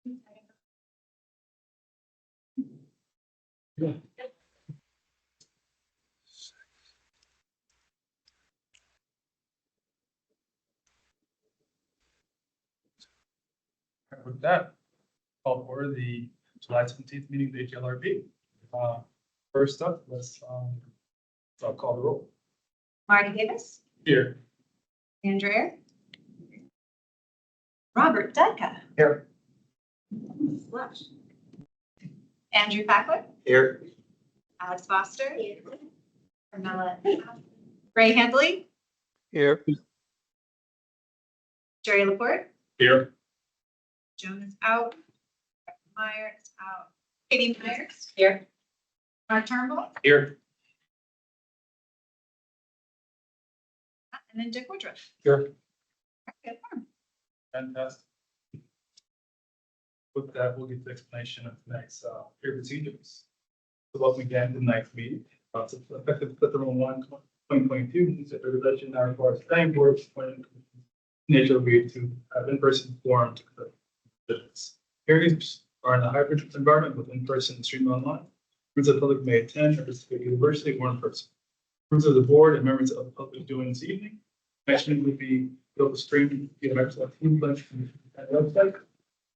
Yeah. With that, call for the July 17th meeting of the HLRB. First up, I'll call the roll. Marty Davis, Here. Andrea, Robert Dudka, Here. Andrew Fackler, Here. Alex Foster, Carmela, Ray Handley, Here. Jerry Laporte, Here. Joan is out, Meyer is out, Katie Myers here, Mark Turnbull, Here. and then Dick Woodruff. Here. Okay, Fantastic. With that, we'll get the explanation of tonight's peer procedures. So welcome again to tonight's meeting. So effective February 1, 2022, this is a revision now requires planning board appointed HLRB to have in-person forum to conduct business. Hearings are in a hybrid environment with in-person and streamed online. Members of the public may attend or participate university or in person. Members of the board and members of the public doing this evening. Next meeting will be able to stream via Microsoft Teams link at the website.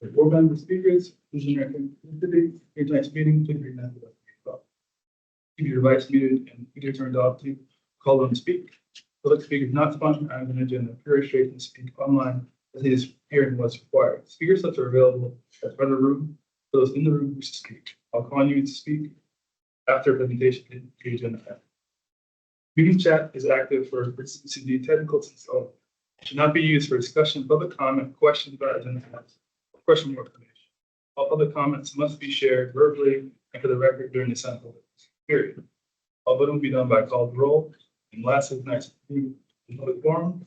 The board member speakers, visionary activity, tonight's meeting, please read that. Keep your device muted and video turned off to call them to speak. Public speakers not sponsored on an agenda, appear and speak online as his hearing was required. Speaker slips are available at the front of the room. For those in the room who wish to speak, I'll call on you to speak after presentation in the agenda. Meeting chat is active for participants technical only. It should not be used for discussion, public comment, questions about agenda items, or question more information. All public comments must be shared verbally and for the record during the sample period. All voting will be done by call to roll. And lastly, tonight's public forum.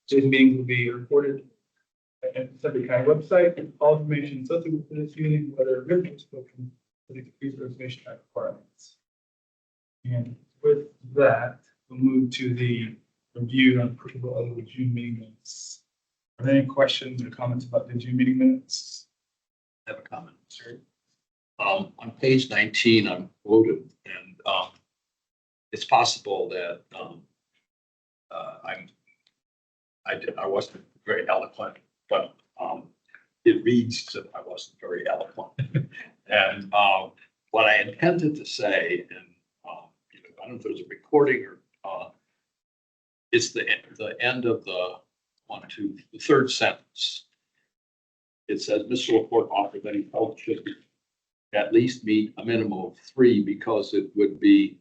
Today's meeting will be recorded at the Suffolk County website. All information subsequent to this meeting, whether written or spoken, will be the Reservation Act requirements. And with that, we'll move to the review and approval of the June meeting minutes. Are there any questions or comments about the June meeting minutes? I have a comment, sir. On page 19, I'm quoted, and it's possible that I wasn't very eloquent, but it reads that I wasn't very eloquent. And what I intended to say, and I don't know if there's a recording or it's the end of the third sentence. It says, Mr. Laporte offered that he felt should at least meet a minimum of 3 because it would be,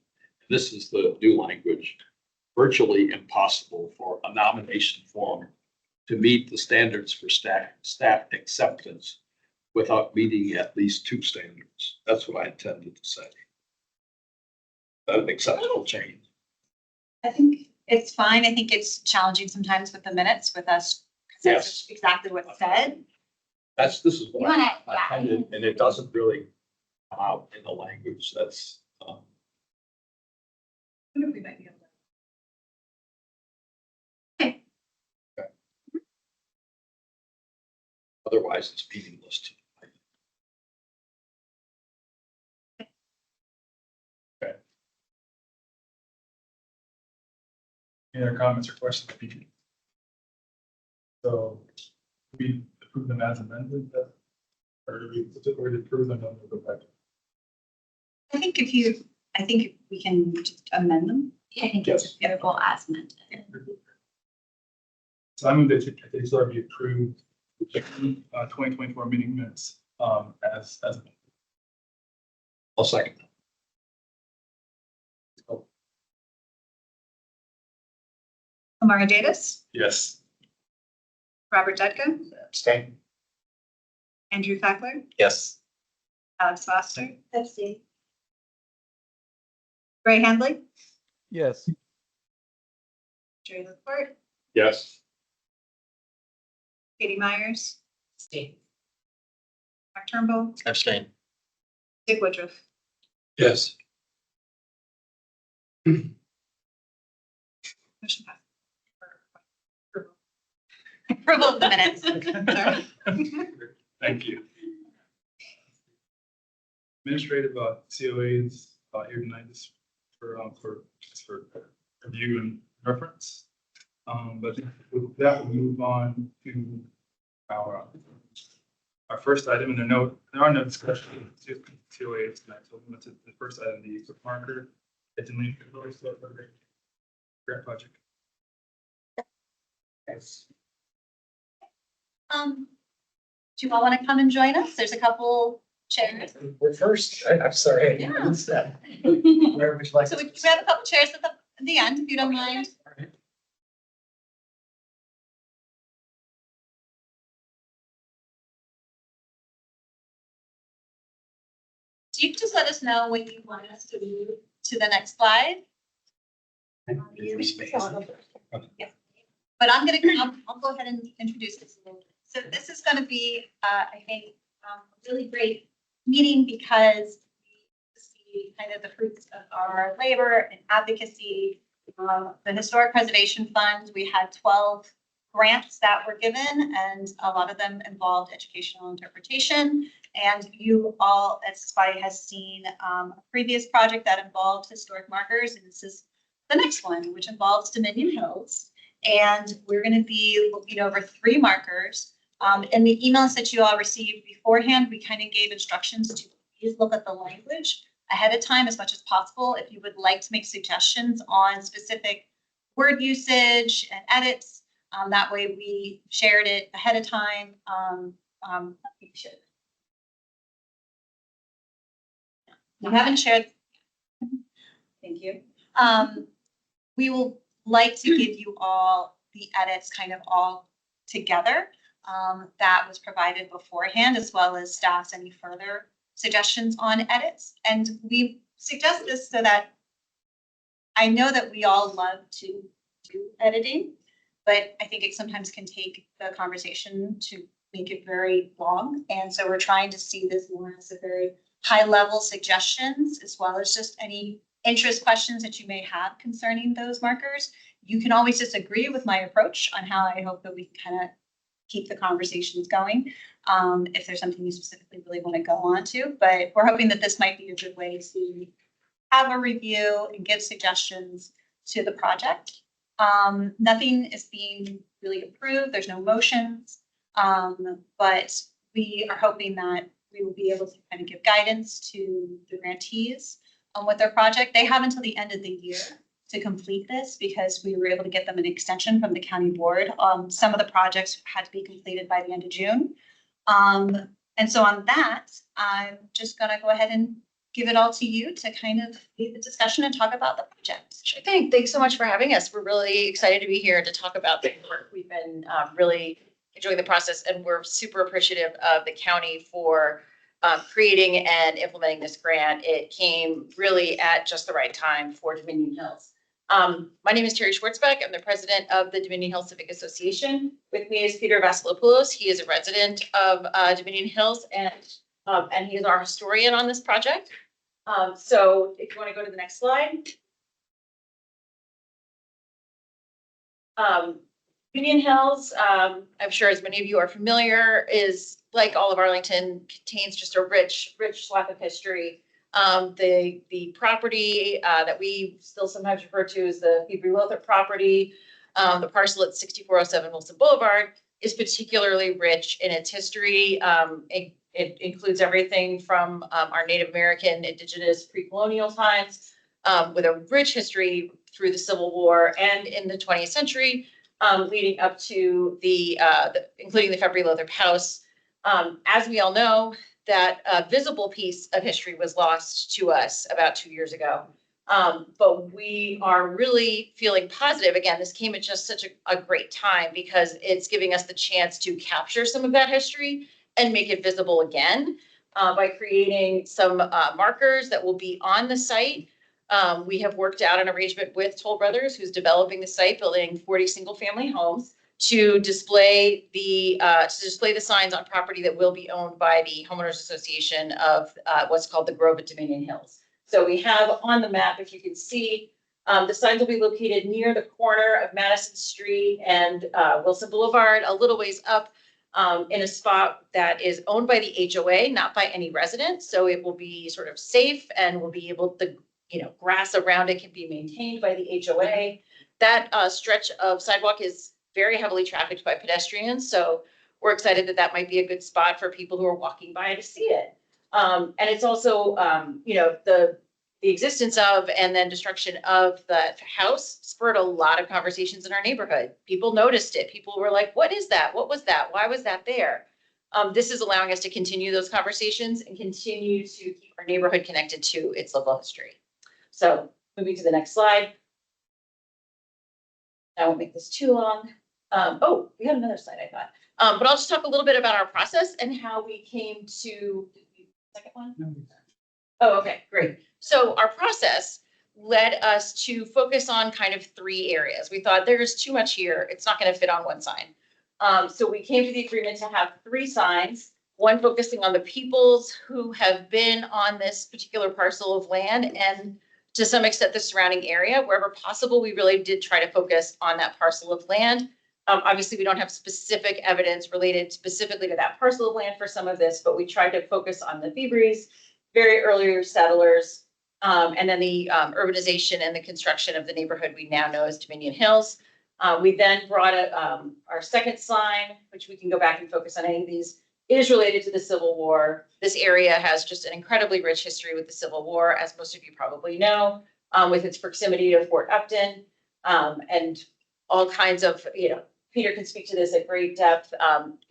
this is the new language, virtually impossible for a nomination form to meet the standards for staff acceptance without meeting at least 2 standards. That's what I intended to say. That's an acceptable change. I think it's fine. I think it's challenging sometimes with the minutes with us, because that's exactly what's said. This is what You wanna- I intended, and it doesn't really come out in the language that's, I wonder if we might be able to. Okay. otherwise it's meaningless to me. Any other comments or questions? So we approve them as amended, or do we approve them and we'll go back? I think we can just amend them. I think Yes. it's beautiful as amended. So I move that today's already approved 2024 meeting minutes as amended. I'll second. Amara Davis, Yes. Robert Dudka, Abstain. Andrew Fackler, Yes. Alex Foster. Abstain. Ray Handley, Yes. Jerry Laporte, Yes. Katie Myers. Abstain. Mark Turnbull, Abstain. Dick Woodruff. Yes. Motion passed. Approval of the minutes. Sorry. Thank you. administrative COAs here tonight just for review and reference. But with that, we'll move on to our first item, and there are no discussion COAs tonight, so we'll move to the first item, the marker. It's in link grant project. Do you all want to come and join us? There's a couple chairs. We're first. I'm sorry. Yeah. What's that? So Where would you like? we have a couple chairs at the end, if you don't mind. So you can just let us know when you want us to move to the next slide. Yeah. But I'll go ahead and introduce this a little bit. So this is going to be, I think, a really great meeting because we see kind of the fruits of our labor and advocacy. The Historic Preservation Fund, we had 12 grants that were given, and a lot of them involved educational interpretation. And you all, as this body has seen a previous project that involved historic markers, and this is the next one, which involves Dominion Hills. And we're going to be looking over 3 markers. In the emails that you all received beforehand, we kind of gave instructions to please look at the language ahead of time as much as possible. If you would like to make suggestions on specific word usage and edits, that way we shared it ahead of time. We should. We haven't shared. Thank you. We will like to give you all the edits kind of all together. That was provided beforehand, as well as staff's any further suggestions on edits. And we suggest this so that I know that we all love to do editing, but I think it sometimes can take the conversation to make it very long. And so we're trying to see this more as a very high level suggestions, as well as just any interest questions that you may have concerning those markers. You can always disagree with my approach on how I hope that we kind of keep the conversations going. If there's something you specifically really want to go on to, but we're hoping that this might be a good way to have a review and give suggestions to the project. Nothing is being really approved. There's no motions, but we are hoping that we will be able to kind of give guidance to the grantees on what their project. They have until the end of the year to complete this because we were able to get them an extension from the county board. Some of the projects had to be completed by the end of June. And so on that, I'm just going to go ahead and give it all to you to kind of lead the discussion and talk about the project. Sure thing. Thanks so much for having us. We're really excited to be here to talk about the work. We've been really enjoying the process, and we're super appreciative of the county for creating and implementing this grant. It came really at just the right time for Dominion Hills. My name is Terry Schwartzbeck. I'm the president of the Dominion Hills Civic Association. With me is Peter Vasilopoulos. He is a resident of Dominion Hills, and he is our historian on this project. So if you want to go to the next slide. Dominion Hills, I'm sure as many of you are familiar, is like all of Arlington, contains just a rich swath of history. The property that we still sometimes refer to as the February-Lothrop property, the parcel at 6407 Wilson Boulevard, is particularly rich in its history. It includes everything from our Native American, Indigenous, pre-colonial times, with a rich history through the Civil War and in the 20th century, leading up to including the February-Lothrop House. As we all know, that visible piece of history was lost to us about 2 years ago. But we are really feeling positive. Again, this came at just such a great time because it's giving us the chance to capture some of that history and make it visible again by creating some markers that will be on the site. We have worked out an arrangement with Toll Brothers, who's developing the site, building 40 single-family homes, to display the signs on property that will be owned by the Homeowners Association of what's called the Grove at Dominion Hills. So we have on the map, if you can see, the signs will be located near the corner of Madison Street and Wilson Boulevard, a little ways up in a spot that is owned by the HOA, not by any resident. So it will be sort of safe and will be able to, grass around it can be maintained by the HOA. That stretch of sidewalk is very heavily trafficked by pedestrians. So we're excited that that might be a good spot for people who are walking by to see it. And it's also, the existence of and then destruction of the house spurred a lot of conversations in our neighborhood. People noticed it. People were like, what is that? What was that? Why was that there? This is allowing us to continue those conversations and continue to keep our neighborhood connected to its local history. So moving to the next slide. I won't make this too long. We had another slide, I thought. But I'll just talk a little bit about our process and how we came to, second one? Oh, okay, great. So our process led us to focus on kind of 3 areas. We thought there's too much here. It's not going to fit on one sign. So we came to the agreement to have 3 signs, one focusing on the peoples who have been on this particular parcel of land and to some extent the surrounding area. Wherever possible, we really did try to focus on that parcel of land. Obviously, we don't have specific evidence related specifically to that parcel of land for some of this, but we tried to focus on the Febres, very earlier settlers, and then the urbanization and the construction of the neighborhood we now know as Dominion Hills. We then brought our second sign, which we can go back and focus on any of these, is related to the Civil War. This area has just an incredibly rich history with the Civil War, as most of you probably know, with its proximity to Fort Upton, and all kinds of, Peter can speak to this at great depth.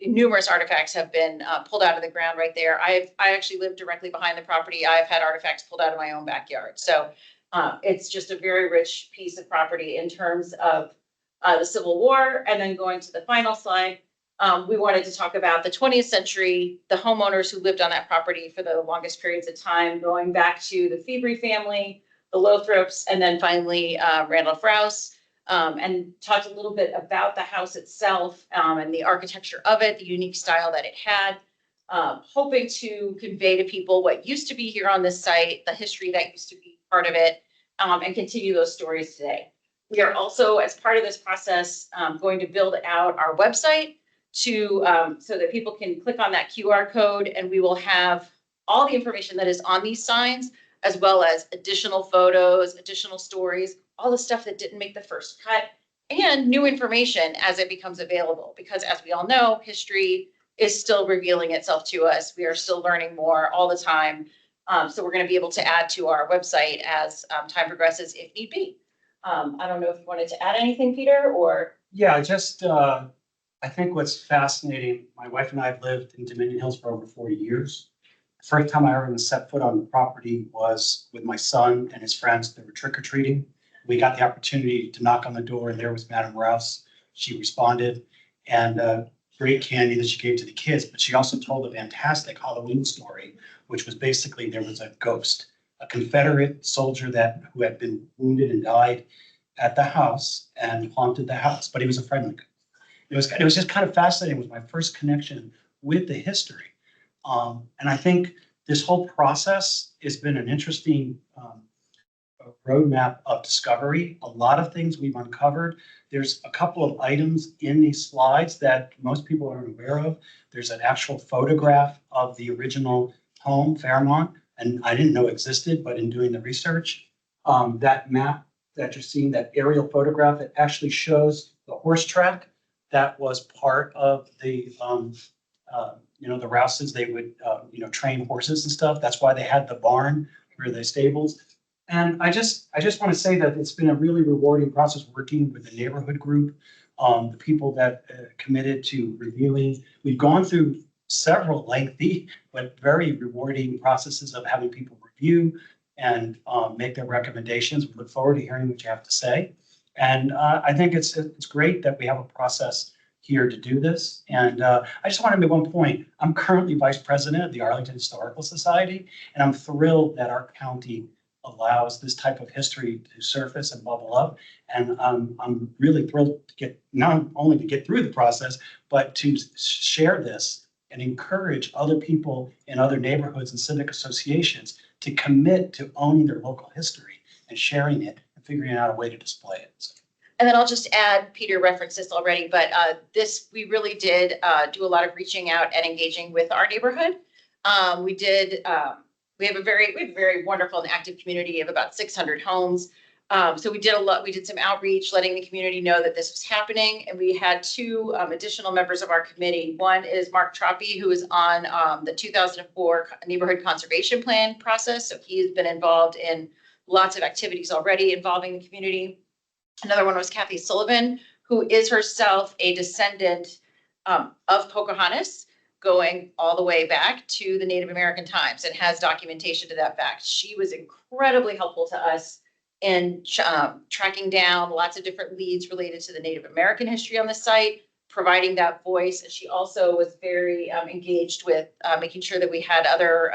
Numerous artifacts have been pulled out of the ground right there. I actually live directly behind the property. I've had artifacts pulled out of my own backyard. So it's just a very rich piece of property in terms of the Civil War. And then going to the final slide, we wanted to talk about the 20th century, the homeowners who lived on that property for the longest periods of time, going back to the Febre family, the Lothrops, and then finally Randolph Rouse. And talked a little bit about the house itself and the architecture of it, the unique style that it had, hoping to convey to people what used to be here on this site, the history that used to be part of it, and continue those stories today. We are also, as part of this process, going to build out our website to so that people can click on that QR code, and we will have all the information that is on these signs, as well as additional photos, additional stories, all the stuff that didn't make the first cut, and new information as it becomes available. Because as we all know, history is still revealing itself to us. We are still learning more all the time. So we're going to be able to add to our website as time progresses if need be. I don't know if you wanted to add anything, Peter, or? Yeah, just, I think what's fascinating, my wife and I have lived in Dominion Hills for over 40 years. The first time I ever set foot on the property was with my son and his friends. They were trick-or-treating. We got the opportunity to knock on the door, and there was Madame Rouse. She responded, and great candy that she gave to the kids, but she also told a fantastic Halloween story, which was basically there was a ghost, a Confederate soldier who had been wounded and died at the house and haunted the house, but he was a friendly ghost. It was just kind of fascinating. It was my first connection with the history. And I think this whole process has been an interesting roadmap of discovery. A lot of things we've uncovered. There's a couple of items in these slides that most people aren't aware of. There's an actual photograph of the original home, Fairmont, and I didn't know existed, but in doing the research, that map that you're seeing, that aerial photograph, it actually shows the horse track that was part of the the Rouses. They would train horses and stuff. That's why they had the barn or the stables. And I just want to say that it's been a really rewarding process working with the neighborhood group, the people that committed to reviewing. We've gone through several lengthy but very rewarding processes of having people review and make their recommendations. We look forward to hearing what you have to say. And I think it's great that we have a process here to do this. And I just want to make one point. I'm currently vice president of the Arlington Historical Society, and I'm thrilled that our county allows this type of history to surface and bubble up. And I'm really thrilled to get, not only to get through the process, but to share this and encourage other people in other neighborhoods and civic associations to commit to owning their local history and sharing it and figuring out a way to display it. So, And then I'll just add, Peter referenced this already, but we really did do a lot of reaching out and engaging with our neighborhood. We have a very wonderful and active community of about 600 homes. So we did some outreach, letting the community know that this was happening. And we had two additional members of our committee. One is Mark Troppy, who is on the 2004 Neighborhood Conservation Plan process. So he has been involved in lots of activities already involving the community. Another one was Kathy Sullivan, who is herself a descendant of Pocahontas, going all the way back to the Native American times and has documentation to that fact. She was incredibly helpful to us in tracking down lots of different leads related to the Native American history on the site, providing that voice. And she also was very engaged with making sure that we had other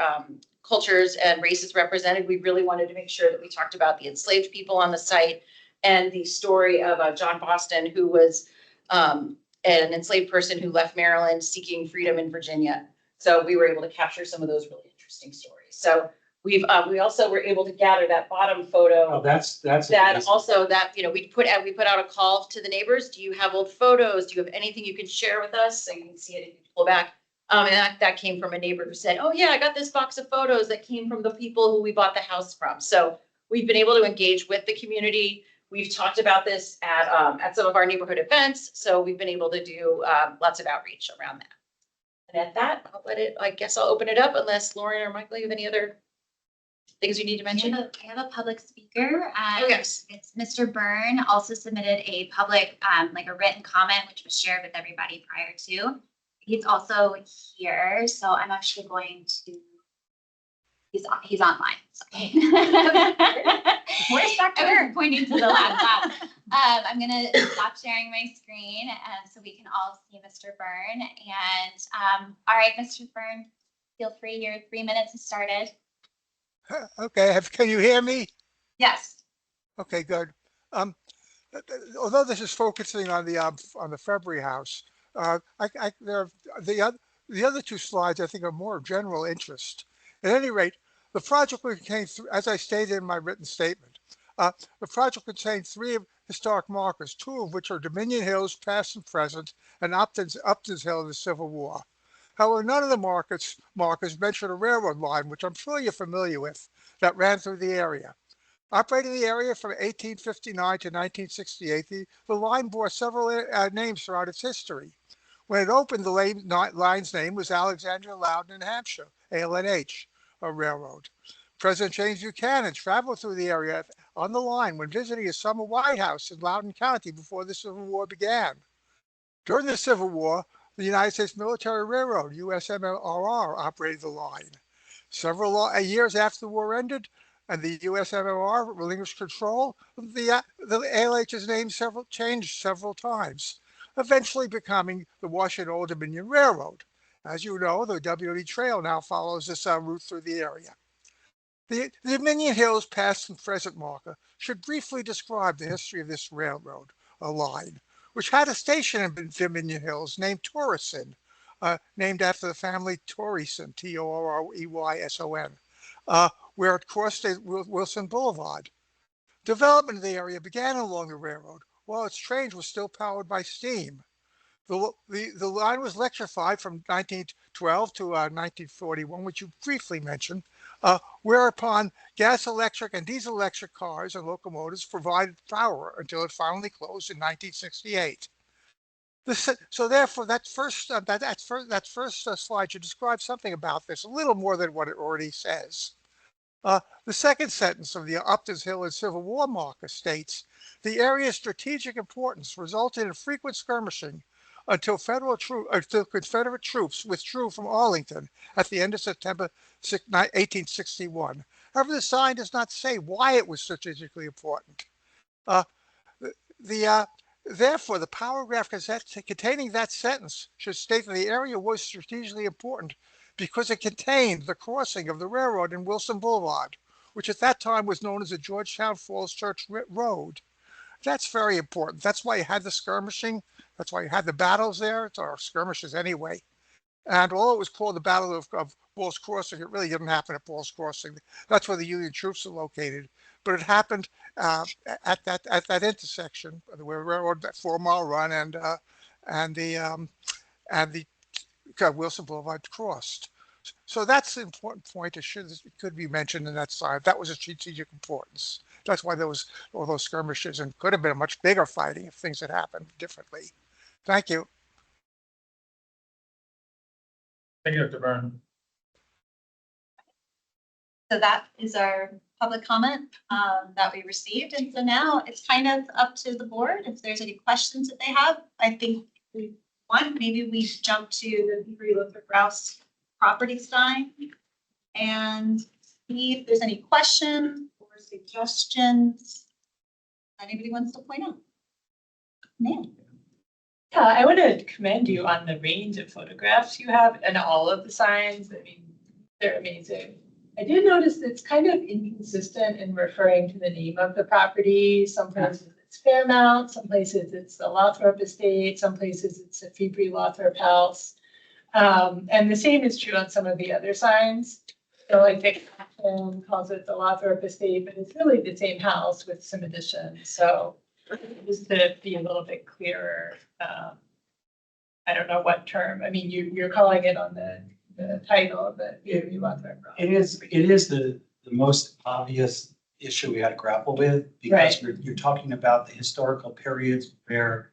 cultures and races represented. We really wanted to make sure that we talked about the enslaved people on the site and the story of John Boston, who was an enslaved person who left Maryland seeking freedom in Virginia. So we were able to capture some of those really interesting stories. So we also were able to gather that bottom photo. Oh, that's. That amazing. also that, we put out a call to the neighbors. Do you have old photos? Do you have anything you can share with us? So you can see it and pull back. And that came from a neighbor who said, oh yeah, I got this box of photos that came from the people who we bought the house from. So we've been able to engage with the community. We've talked about this at some of our neighborhood events. So we've been able to do lots of outreach around that. And at that, I guess I'll open it up unless Lauren or Michael, you have any other things you need to mention? I have a public speaker. Oh, yes. It's Mr. Byrne also submitted a public, like a written comment, which was shared with everybody prior to. He's also here, so I'm actually going to, he's online. Sorry. Where's Dr. I'm pointing to the laptop. I'm gonna stop sharing my screen so we can all see Mr. Byrne. And all right, Mr. Byrne, feel free. Your 3 minutes has started. Okay, can you hear me? Yes. Okay, good. Although this is focusing on the February house, the other two slides I think are more of general interest. At any rate, the project contained, as I stated in my written statement, the project contained 3 historic markers, 2 of which are Dominion Hills, past and present, and Upton's Hill in the Civil War. However, none of the markers mention a railroad line, which I'm sure you're familiar with, that ran through the area. Operating the area from 1859 to 1968, the line bore several names throughout its history. When it opened, the line's name was Alexandria Loudon, New Hampshire, ALNH, a railroad. President James Buchanan traveled through the area on the line when visiting his summer White House in Loudoun County before the Civil War began. During the Civil War, the United States Military Railroad, USMRR, operated the line. Several years after the war ended and the USMRR relinquished control, the ALH's name changed several times, eventually becoming the Washington Old Dominion Railroad. As you know, the WD Trail now follows this route through the area. The Dominion Hills past and present marker should briefly describe the history of this railroad line, which had a station in Dominion Hills named Torreyson, named after the family Torreyson, Torreyson, where it crossed Wilson Boulevard. Development of the area began along the railroad while its trains were still powered by steam. The line was electrified from 1912 to 1941, which you briefly mentioned, whereupon gas electric and diesel electric cars and locomotives provided power until it finally closed in 1968. So therefore, that first slide should describe something about this, a little more than what it already says. The second sentence of the Upton's Hill and Civil War marker states, the area's strategic importance resulted in frequent skirmishing until Confederate troops withdrew from Arlington at the end of September 1861. However, the sign does not say why it was strategically important. Therefore, the paragraph containing that sentence should state that the area was strategically important because it contained the crossing of the railroad in Wilson Boulevard, which at that time was known as the Georgetown Falls Church Road. That's very important. That's why you had the skirmishing. That's why you had the battles there, or skirmishes anyway. And although it was called the Battle of Ball's Crossing, it really didn't happen at Ball's Crossing. That's where the Union troops are located. but it happened at that intersection where railroad, that 4 mile run and the Wilson Boulevard crossed. So that's an important point. It could be mentioned in that side. That was a strategic importance. That's why there was all those skirmishes and could have been a much bigger fighting if things had happened differently. Thank you. Thank you, Dr. Byrne. So that is our public comment that we received. And so now it's kind of up to the board if there's any questions that they have. I think maybe we jump to the Free Luther Rouse property sign and see if there's any questions or suggestions anybody wants to point out. Ma'am. Yeah, I want to commend you on the range of photographs you have and all of the signs. I mean, they're amazing. I did notice that it's kind of inconsistent in referring to the name of the property. Some places it's Fairmount, some places it's the Lothrop Estate, some places it's the Febrey Lothrop House. And the same is true on some of the other signs. So like Dick calls it the Lothrop Estate, but it's really the same house with some additions. So just to be a little bit clearer, I don't know what term. I mean, you're calling it on the title of the Febrey Lothrop. It is the most obvious issue we had to grapple with because you're talking about the historical periods where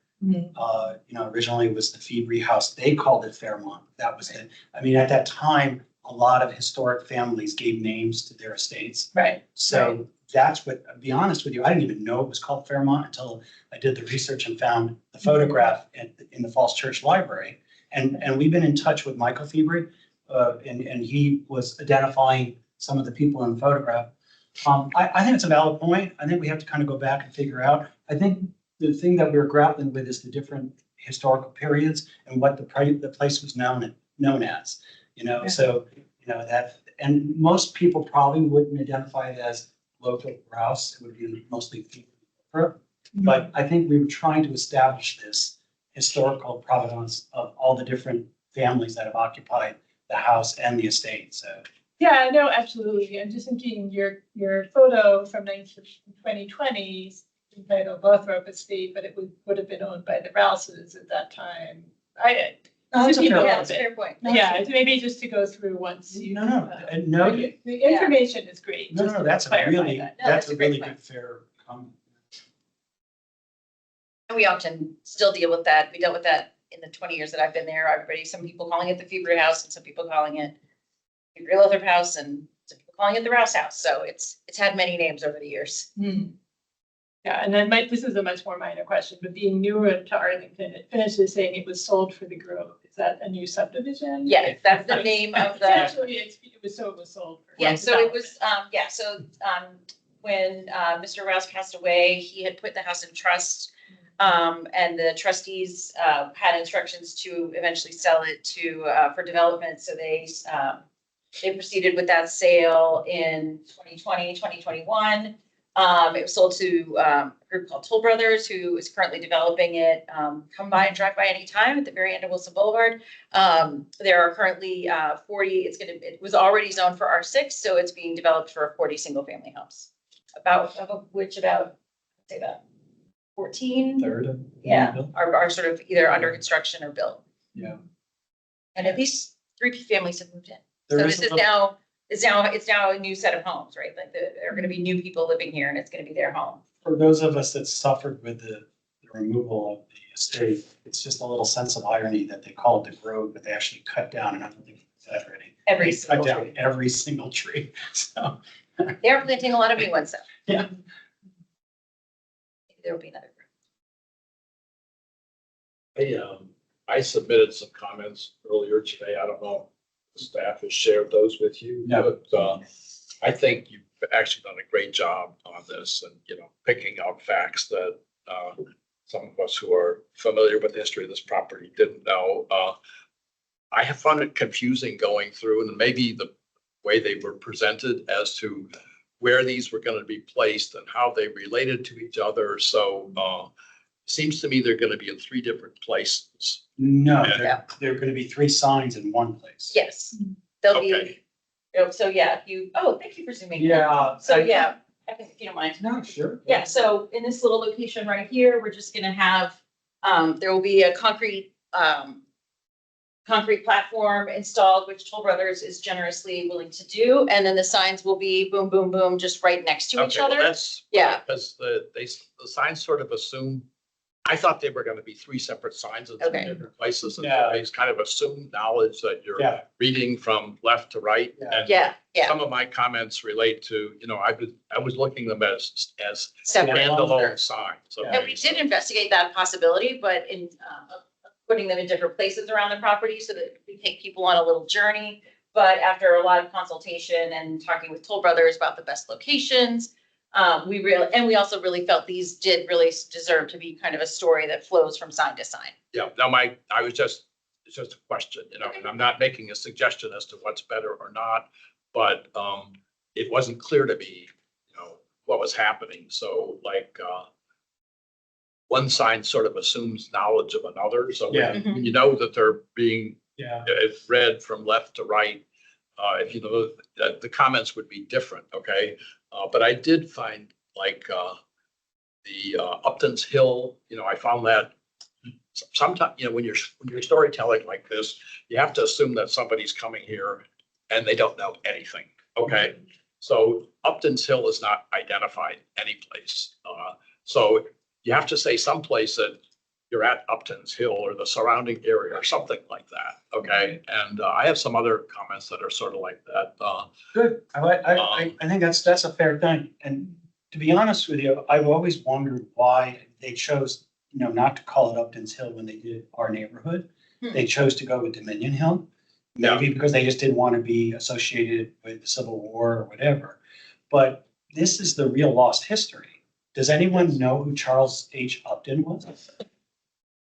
originally it was the Febrey House. They called it Fairmont. That was it. I mean, at that time, a lot of historic families gave names to their estates. Right. So that's what, to be honest with you, I didn't even know it was called Fairmont until I did the research and found the photograph in the Falls Church Library. And we've been in touch with Michael Febrey, and he was identifying some of the people in the photograph. I think it's a valid point. I think we have to kind of go back and figure out. I think the thing that we're grappling with is the different historical periods and what the place was known as. So that, and most people probably wouldn't identify it as local Rouse. It would be mostly Febrey. But I think we were trying to establish this historical provenance of all the different families that have occupied the house and the estate. So yeah, no, absolutely. I'm just thinking your photo from 2020 entitled Lothrop Estate, but it would have been owned by the Rouses at that time. That's a fair point. Yeah, maybe just to go through once you. No. The information is great. No, just to that's a clarify really, that. No, that's a great really point. good fair comment. And we often still deal with that. We dealt with that in the 20 years that I've been there. Some people calling it the Febrey House and some people calling it Febrey Lothrop House and some people calling it the Rouse House. So it's had many names over the years. Yeah, and then this is a much more minor question, but being newer to Arlington, it finishes saying it was sold for the Grove. Is that a new subdivision? Yeah, that's the name of the. Essentially, it was sold. For Yeah, so it was, development. when Mr. Rouse passed away, he had put the house in trust. And the trustees had instructions to eventually sell it for development. So they proceeded with that sale in 2020, 2021. It was sold to a group called Toll Brothers, who is currently developing it. Come by and drive by anytime at the very end of Wilson Boulevard. There are currently 40, it was already zoned for R6, so it's being developed for 40 single family homes. Of which about 14. Third of. Yeah, are sort of either under construction or built. Yeah. And at least 3 families have moved in. There So is this a is now, it's now a new set of homes, right? Like there are gonna be new people living here and it's gonna be their home. For those of us that suffered with the removal of the estate, it's just a little sense of irony that they call it the Grove, but they actually cut down, and I don't think it's exaggerating. Every They single cut down tree. every single tree. So, They are planting a lot of new ones though. yeah. Maybe there will be another group. I submitted some comments earlier today. I don't know if the staff has shared those with you. No. But I think you've actually done a great job on this and, picking out facts that some of us who are familiar with the history of this property didn't know. I have found it confusing going through, and maybe the way they were presented as to where these were going to be placed and how they related to each other. So seems to me they're going to be in 3 different places. No, Yeah. there are going to be 3 signs in one place. Yes, they'll be, Okay. so yeah, thank you for zooming in. Yeah. So yeah, If you don't mind. No, sure. Yeah, so in this little location right here, we're just gonna have, there will be a concrete platform installed, which Toll Brothers is generously willing to do. And then the signs will be boom, boom, boom, just right next to each Okay, well, other. that's. Yeah. Because the signs sort of assume, I thought they were gonna be three separate signs in some Okay. different places. And Yeah. they kind of assume knowledge that you're Yeah. reading from left to right. Yeah. And Yeah, yeah. some of my comments relate to, I was looking them as Separate. standalone signs. Yeah. And we did investigate that possibility, but in putting them in different places around the property so that we take people on a little journey. But after a lot of consultation and talking with Toll Brothers about the best locations, we also really felt these did really deserve to be kind of a story that flows from sign to sign. Yeah, now it's just a question, and I'm not making a suggestion as to what's better or not, but it wasn't clear to me, what was happening. So like, one sign sort of assumes knowledge of another. So Yeah. when you know that they're being Yeah. read from left to right, if you know, the comments would be different, okay? But I did find like the Upton's Hill, I found that sometimes, when you're storytelling like this, you have to assume that somebody's coming here and they don't know anything, okay? So Upton's Hill is not identified anyplace. So you have to say someplace that you're at Upton's Hill or the surrounding area or something like that, okay? And I have some other comments that are sort of like that. Good. I think that's a fair thing. And to be honest with you, I've always wondered why they chose, not to call it Upton's Hill when they did our neighborhood. They chose to go with Dominion Hill. Maybe because they just didn't want to be associated with the Civil War or whatever. But this is the real lost history. Does anyone know who Charles H. Upton was?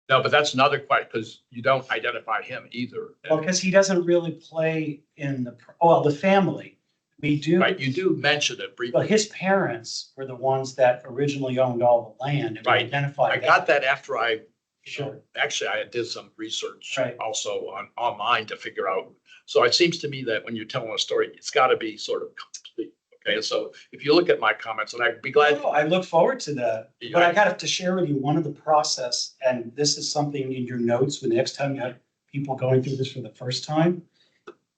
No, but that's another question because you don't identify him either. Well, because he doesn't really play in the family. We do. Right, you do mention it briefly. But his parents were the ones that originally owned all the land and we Right. identified. I got that after Sure. actually, I did some research Right. also online to figure out. So it seems to me that when you're telling a story, it's got to be sort of complete. Okay, so if you look at my comments, and I'd be glad. I look forward to that, but I got to share with you one of the process, and this is something in your notes when the next time you have people going through this for the first time.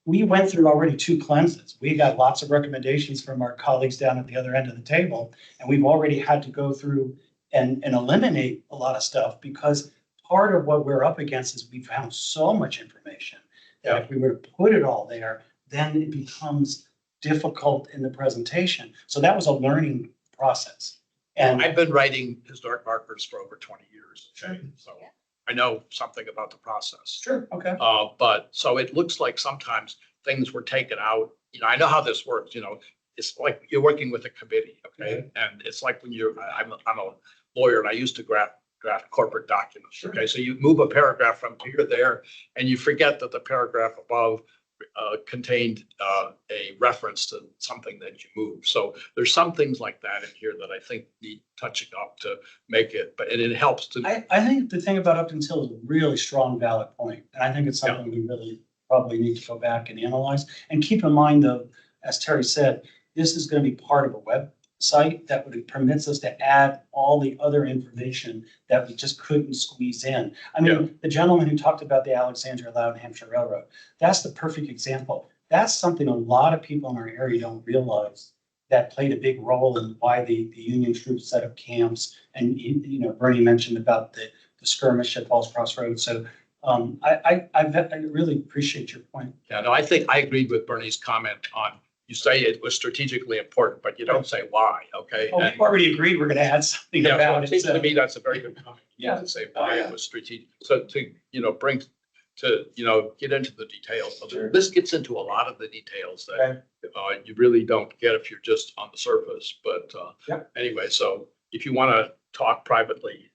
We went through already 2 cleanses. We got lots of recommendations from our colleagues down at the other end of the table, and we've already had to go through and eliminate a lot of stuff because part of what we're up against is we found so much information that if we were to put it all there, then it becomes difficult in the presentation. So that was a learning process. And I've been writing historic markers for over 20 years. Okay, so Yeah. I know something about the process. sure, okay. But so it looks like sometimes things were taken out. I know how this works, it's like you're working with a committee, okay? And it's like when I'm a lawyer and I used to draft corporate documents, Sure. okay? So you move a paragraph from here to there and you forget that the paragraph above contained a reference to something that you moved. So there's some things like that in here that I think need touching up to make it, but it helps to. I think the thing about Upton's Hill is a really strong, valid point, and I think it's something we really probably need to go back and analyze. And keep in mind, though, as Terry said, this is going to be part of a website that permits us to add all the other information that we just couldn't squeeze in. I mean, the gentleman who talked about the Alexandria Loudon Hampshire Railroad, that's the perfect example. That's something a lot of people in our area don't realize that played a big role in why the Union troops set up camps. And, Bernie mentioned about the skirmish at Falls Cross Road. So I really appreciate your point. Yeah, no, I think I agreed with Bernie's comment on, you say it was strategically important, but you don't say why, okay? Oh, we've already agreed we're going to add something Yeah, about it seems it. to me that's a very good comment. Yeah. To say why it was strategic. So to, bring to, get into the details. So Sure. This gets into a lot of the details that you really don't get if you're just on the surface. But anyway, so if you want to talk privately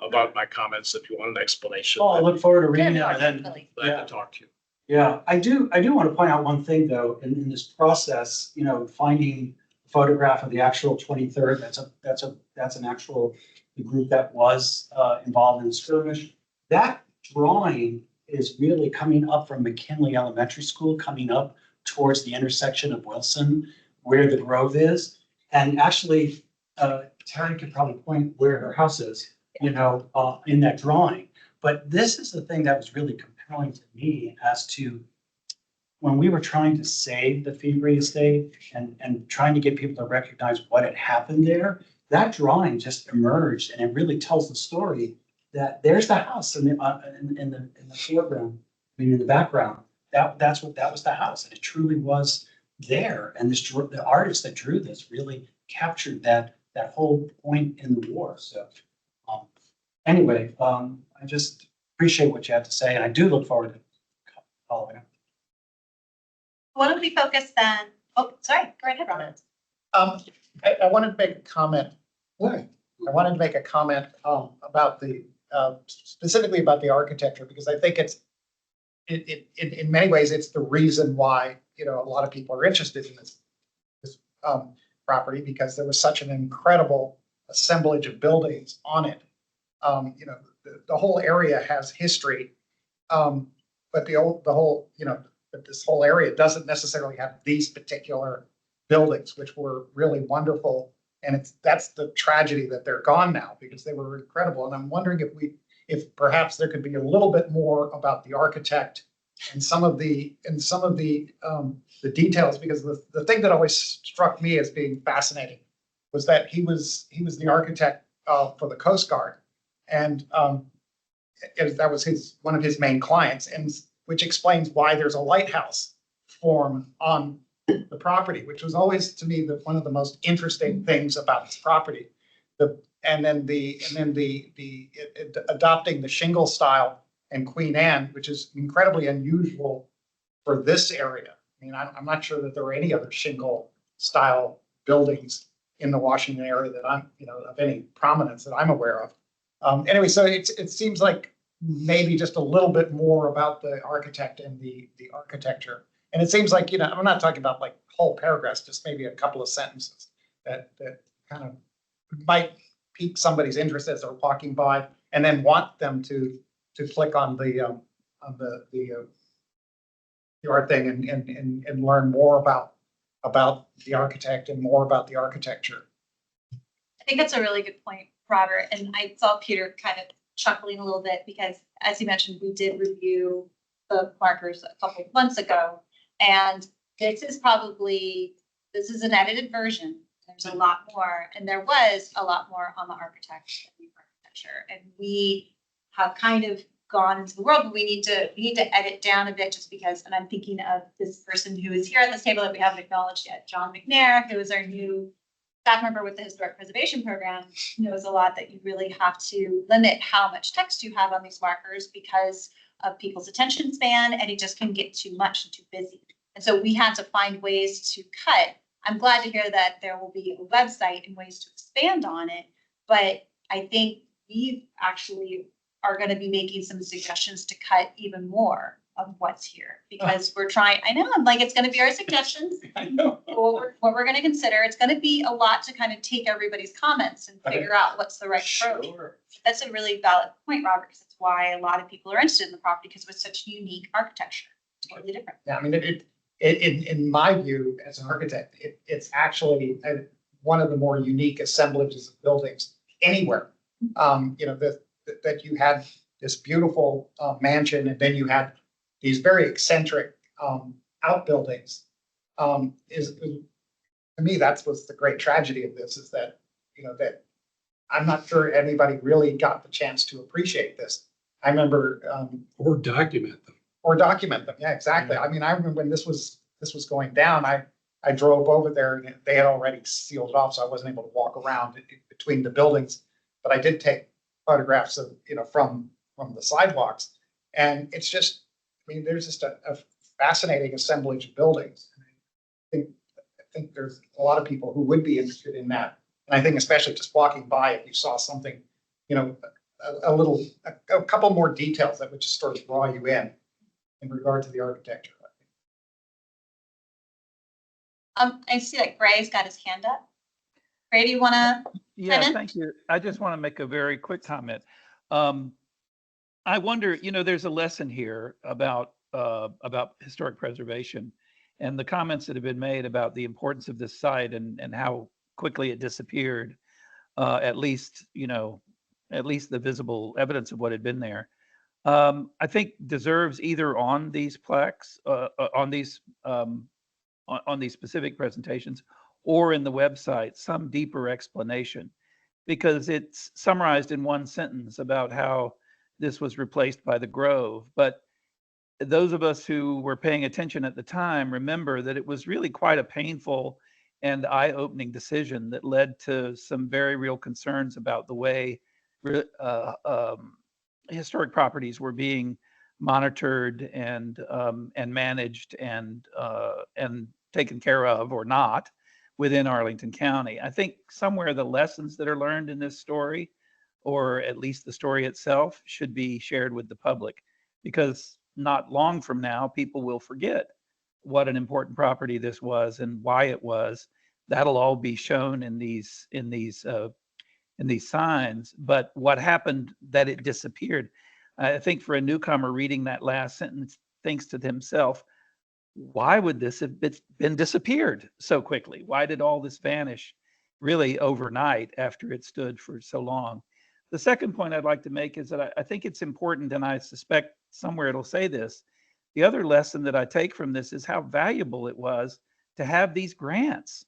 about my comments, if you want an explanation, Oh, I look forward to Yeah, reading no, it and then. definitely. glad to talk to you. Yeah, I do want to point out one thing though, in this process, finding a photograph of the actual 23rd, that's an actual group that was involved in the skirmish. That drawing is really coming up from McKinley Elementary School, coming up towards the intersection of Wilson, where the Grove is. And actually, Terry could probably point where her house is, in that drawing. But this is the thing that was really compelling to me as to when we were trying to save the Feebray estate and trying to get people to recognize what had happened there, that drawing just emerged and it really tells the story that there's the house in the foreground, in the background. That was the house, and it truly was there. And the artist that drew this really captured that whole point in the war. So anyway, I just appreciate what you have to say, and I do look forward to following up. Why don't we focus then? Oh, sorry, go right ahead, Robin. I wanted to make a comment. Right. I wanted to make a comment about specifically about the architecture, because I think in many ways, it's the reason why, a lot of people are interested in this property, because there was such an incredible assemblage of buildings on it. The whole area has history, but but this whole area doesn't necessarily have these particular buildings, which were really wonderful. And that's the tragedy that they're gone now, because they were incredible. And I'm wondering if perhaps there could be a little bit more about the architect and some of the details, because the thing that always struck me as being fascinating was that he was the architect for the Coast Guard, and that was one of his main clients, and which explains why there's a lighthouse form on the property, which was always to me one of the most interesting things about this property. Adopting the shingle style and Queen Anne, which is incredibly unusual for this area. I mean, I'm not sure that there were any other shingle style buildings in the Washington area that I'm, of any prominence that I'm aware of. Anyway, so it seems like maybe just a little bit more about the architect and the architecture. And it seems like, I'm not talking about like whole paragraphs, just maybe a couple of sentences that kind of might pique somebody's interest as they're walking by, and then want them to click on the art thing and learn more about the architect and more about the architecture. I think that's a really good point, Robert. And I saw Peter kind of chuckling a little bit because, as you mentioned, we did review the markers a couple of months ago. And this is an edited version. There's a lot more, and there was a lot more on the architecture. And we have kind of gone into the world, but we need to edit down a bit just because, and I'm thinking of this person who is here at this table that we haven't acknowledged yet, John McNair, who is our new staff member with the Historic Preservation Program, knows a lot that you really have to limit how much text you have on these markers because of people's attention span, and it just can get too much and too busy. And so we had to find ways to cut. I'm glad to hear that there will be a website and ways to expand on it, but I think we actually are going to be making some suggestions to cut even more of what's here, because we're trying. I know, I'm like, it's going to be our suggestions. I know. What we're going to consider. It's going to be a lot to kind of take everybody's comments and figure out what's the right approach. Sure. That's a really valid point, Robert, because it's why a lot of people are interested in the property, because it was such unique architecture. Totally different. Yeah, I mean, in my view as an architect, it's actually one of the more unique assemblages of buildings anywhere. That you had this beautiful mansion, and then you had these very eccentric outbuildings. To me, that's what's the great tragedy of this, is that that I'm not sure anybody really got the chance to appreciate this. I remember Or document them. or document them. Yeah, exactly. I mean, I remember when this was going down, I drove over there and they had already sealed it off, so I wasn't able to walk around between the buildings. But I did take photographs of, from the sidewalks. And it's just, I mean, there's just a fascinating assemblage of buildings. I think there's a lot of people who would be interested in that. And I think especially just walking by, if you saw something, a couple more details that would just sort of draw you in regard to the architecture. I see that Gray's got his hand up. Gray, do you want to? Yeah, Simon? thank you. I just want to make a very quick comment. I wonder, there's a lesson here about historic preservation, and the comments that have been made about the importance of this site and how quickly it disappeared. At least, at least the visible evidence of what had been there. I think deserves either on these plaques, on these specific presentations, or in the website, some deeper explanation, because it's summarized in one sentence about how this was replaced by the Grove. But those of us who were paying attention at the time remember that it was really quite a painful and eye-opening decision that led to some very real concerns about the way historic properties were being monitored and managed and taken care of or not within Arlington County. I think somewhere the lessons that are learned in this story, or at least the story itself, should be shared with the public, because not long from now, people will forget what an important property this was and why it was. That'll all be shown in these signs. But what happened, that it disappeared. I think for a newcomer reading that last sentence thinks to himself, why would this have been disappeared so quickly? Why did all this vanish really overnight after it stood for so long? The second point I'd like to make is that I think it's important, and I suspect somewhere it'll say this. The other lesson that I take from this is how valuable it was to have these grants.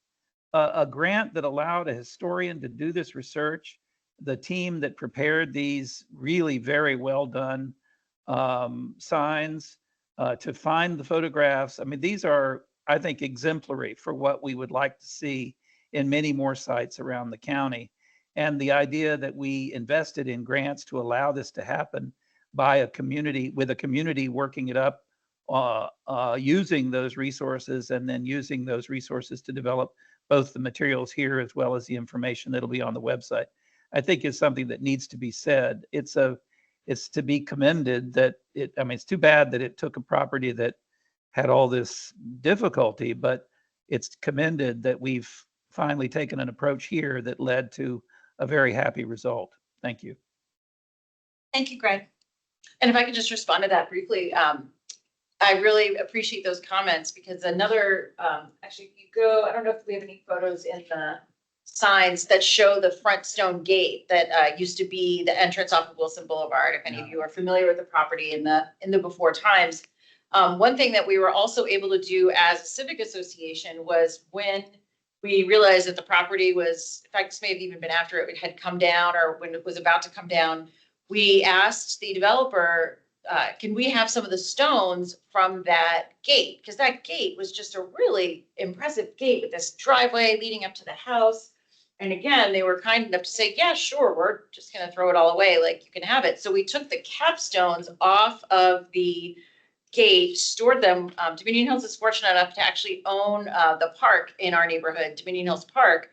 A grant that allowed a historian to do this research, the team that prepared these really very well done signs, to find the photographs. I mean, these are, I think, exemplary for what we would like to see in many more sites around the county. And the idea that we invested in grants to allow this to happen by a community, with a community working it up, using those resources, and then using those resources to develop both the materials here as well as the information that'll be on the website, I think is something that needs to be said. It's to be commended that it's too bad that it took a property that had all this difficulty, but it's commended that we've finally taken an approach here that led to a very happy result. Thank you. Thank you, Greg. And if I could just respond to that briefly, I really appreciate those comments, because another, actually, if you go, I don't know if we have any photos in the signs that show the front stone gate that used to be the entrance off of Wilson Boulevard. If any of you are familiar with the property in the before times. One thing that we were also able to do as a civic association was, when we realized that the property was, in fact, this may have even been after it had come down or when it was about to come down, we asked the developer, can we have some of the stones from that gate? Because that gate was just a really impressive gate with this driveway leading up to the house. And again, they were kind enough to say, yeah, sure, we're just going to throw it all away. Like, you can have it. So we took the capstones off of the gate, stored them. Dominion Hills is fortunate enough to actually own the park in our neighborhood, Dominion Hills Park.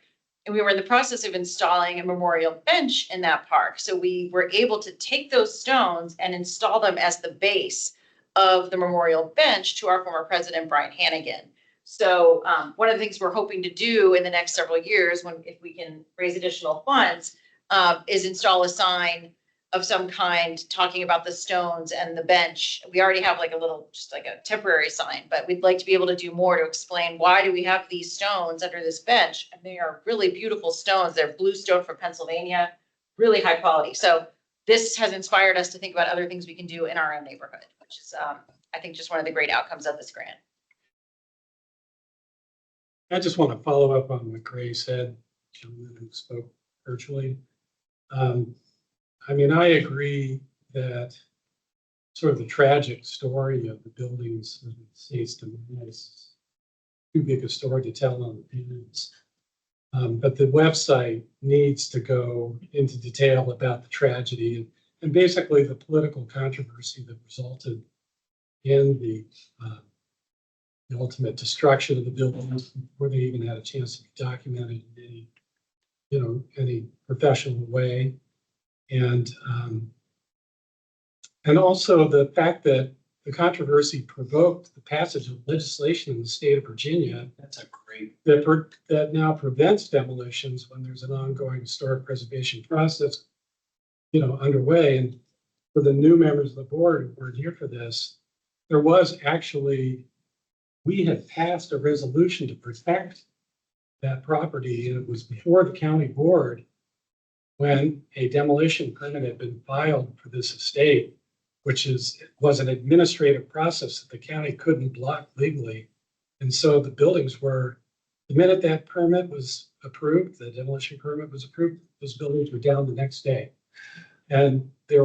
And we were in the process of installing a memorial bench in that park. So we were able to take those stones and install them as the base of the memorial bench to our former president, Brian Hannigan. So one of the things we're hoping to do in the next several years, if we can raise additional funds, is install a sign of some kind talking about the stones and the bench. We already have like a little, just like a temporary sign, but we'd like to be able to do more to explain why do we have these stones under this bench. And they are really beautiful stones. They're blue stone from Pennsylvania, really high quality. So this has inspired us to think about other things we can do in our own neighborhood, which is, I think, just one of the great outcomes of this grant. I just want to follow up on what Gray said, gentleman who spoke virtually. I agree that sort of the tragic story of the buildings of the state's demise, too big a story to tell on the pages. But the website needs to go into detail about the tragedy and basically the political controversy that resulted in the ultimate destruction of the buildings before they even had a chance to be documented in any professional way. And also the fact that the controversy provoked the passage of legislation in the state of Virginia. That's a great. That now prevents demolitions when there's an ongoing historic preservation process, underway. And for the new members of the board who weren't here for this, there was actually, we had passed a resolution to protect that property, and it was before the county board when a demolition permit had been filed for this estate, which was an administrative process that the county couldn't block legally. And so the buildings were, the minute that permit was approved, the demolition permit was approved, those buildings were down the next day. And the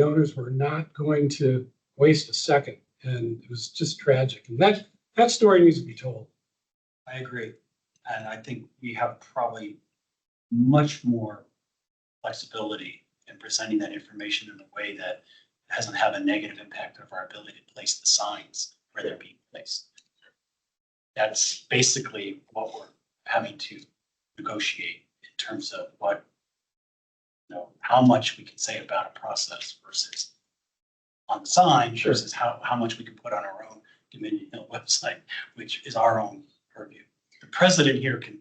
owners were not going to waste a second. And it was just tragic. And that story needs to be told. I agree. And I think we have probably much more flexibility in presenting that information in a way that doesn't have a negative impact of our ability to place the signs where they're being placed. That's basically what we're having to negotiate in terms of what, how much we can say about a process versus on the sign versus how much we can put on our own Dominion Hill website, which is our own purview. The president here can.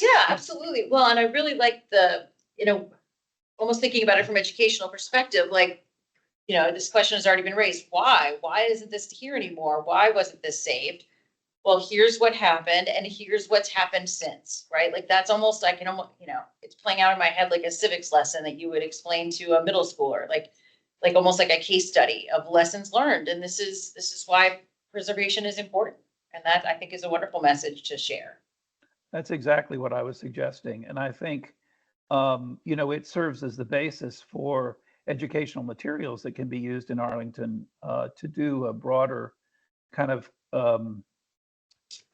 Yeah, absolutely. Well, and I really like the, almost thinking about it from educational perspective, like, this question has already been raised. Why? Why isn't this here anymore? Why wasn't this saved? Well, here's what happened and here's what's happened since, right? Like that's almost, I can almost, it's playing out in my head like a civics lesson that you would explain to a middle schooler, like almost like a case study of lessons learned. And this is why preservation is important. And that I think is a wonderful message to share. That's exactly what I was suggesting. And I think, it serves as the basis for educational materials that can be used in Arlington to do a broader kind of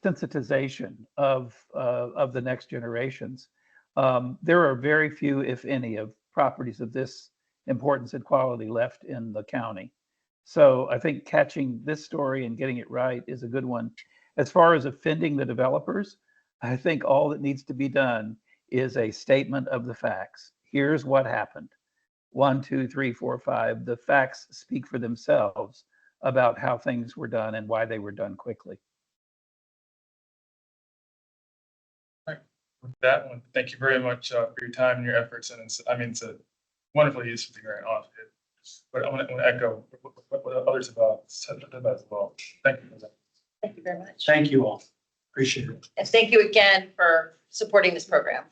sensitization of the next generations. There are very few, if any, of properties of this importance and quality left in the county. So I think catching this story and getting it right is a good one. As far as offending the developers, I think all that needs to be done is a statement of the facts. Here's what happened. 1, 2, 3, 4, 5. The facts speak for themselves about how things were done and why they were done quickly. With that one, thank you very much for your time and your efforts. And it's a wonderful use of the grant off it. But I want to echo what others have said about as well. Thank you. Thank you very much. Thank you all. Appreciate it. And thank you again for supporting this program.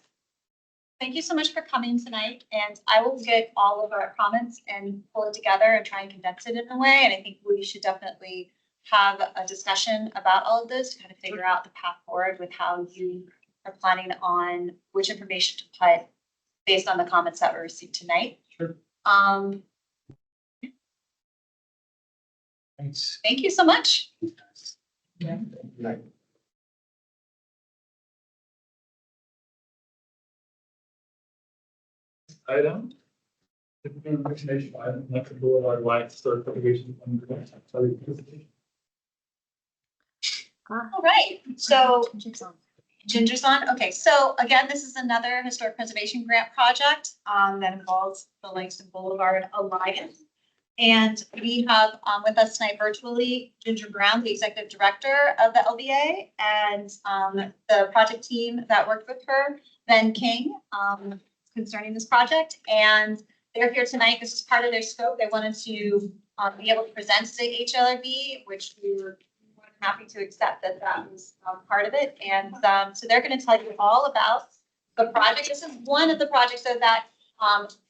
Thank you so much for coming tonight, and I will get all of our comments and pull it together and try and condense it in a way. And I think we should definitely have a discussion about all of this to kind of figure out the path forward with how you are planning on which information to put based on the comments that were received tonight. Sure. Thanks. Thank you so much. Yeah. Night. Item. Information item, not the board, our light start publication on the grant. Sorry, presentation. All right, so Ginger's on. Okay, so again, this is another historic preservation grant project that involves the Langston Boulevard Alliance. And we have with us tonight virtually Ginger Brown, the executive director of the LBA, and the project team that worked with her, Ben King, concerning this project. And they're here tonight. This is part of their scope. They wanted to be able to present to the HLRB, which we were happy to accept that was part of it. And so they're going to tell you all about the project. This is one of the projects that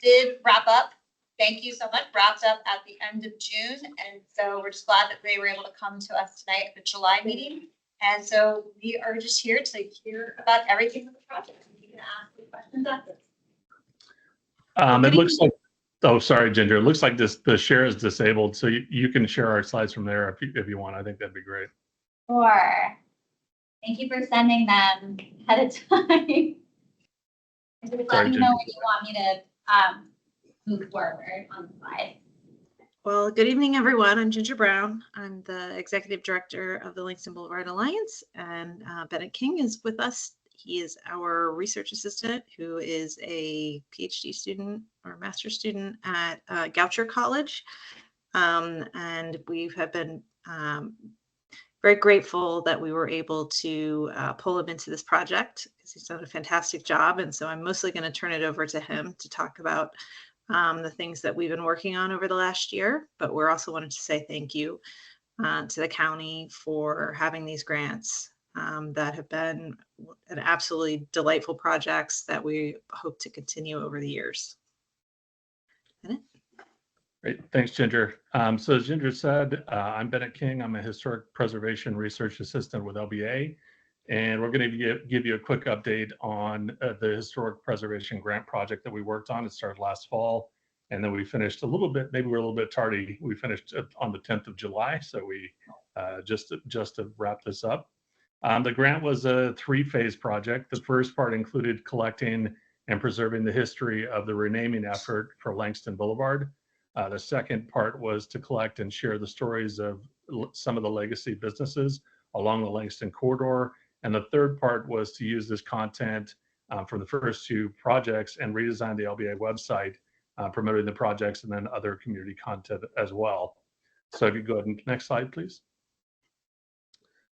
did wrap up. Thank you so much. Wrapped up at the end of June. And so we're just glad that they were able to come to us tonight at the July meeting. And so we are just here to hear about everything with the project. You can ask the questions after. It looks like, oh, sorry, Ginger. It looks like the share is disabled, so you can share our slides from there if you want. I think that'd be great. Sure. Thank you for sending them ahead of time. Just let me know when you want me to move forward on the slide. Well, good evening, everyone. I'm Ginger Brown. I'm the executive director of the Langston Boulevard Alliance, and Bennett King is with us. He is our research assistant, who is a PhD student or master's student at Goucher College. And we have been very grateful that we were able to pull him into this project because he's done a fantastic job. And so I'm mostly going to turn it over to him to talk about the things that we've been working on over the last year. But we're also wanting to say thank you to the county for having these grants that have been an absolutely delightful projects that we hope to continue over the years. Great, thanks, Ginger. So as Ginger said, I'm Bennett King. I'm a historic preservation research assistant with LBA, and we're going to give you a quick update on the historic preservation grant project that we worked on. It started last fall, and then we finished a little bit. Maybe we're a little bit tardy. We finished on the 10th of July, so we just to wrap this up. The grant was a 3-phase project. The first part included collecting and preserving the history of the renaming effort for Langston Boulevard. The second part was to collect and share the stories of some of the legacy businesses along the Langston corridor. And the third part was to use this content from the first 2 projects and redesign the LBA website, promoting the projects and then other community content as well. So if you go ahead and next slide, please.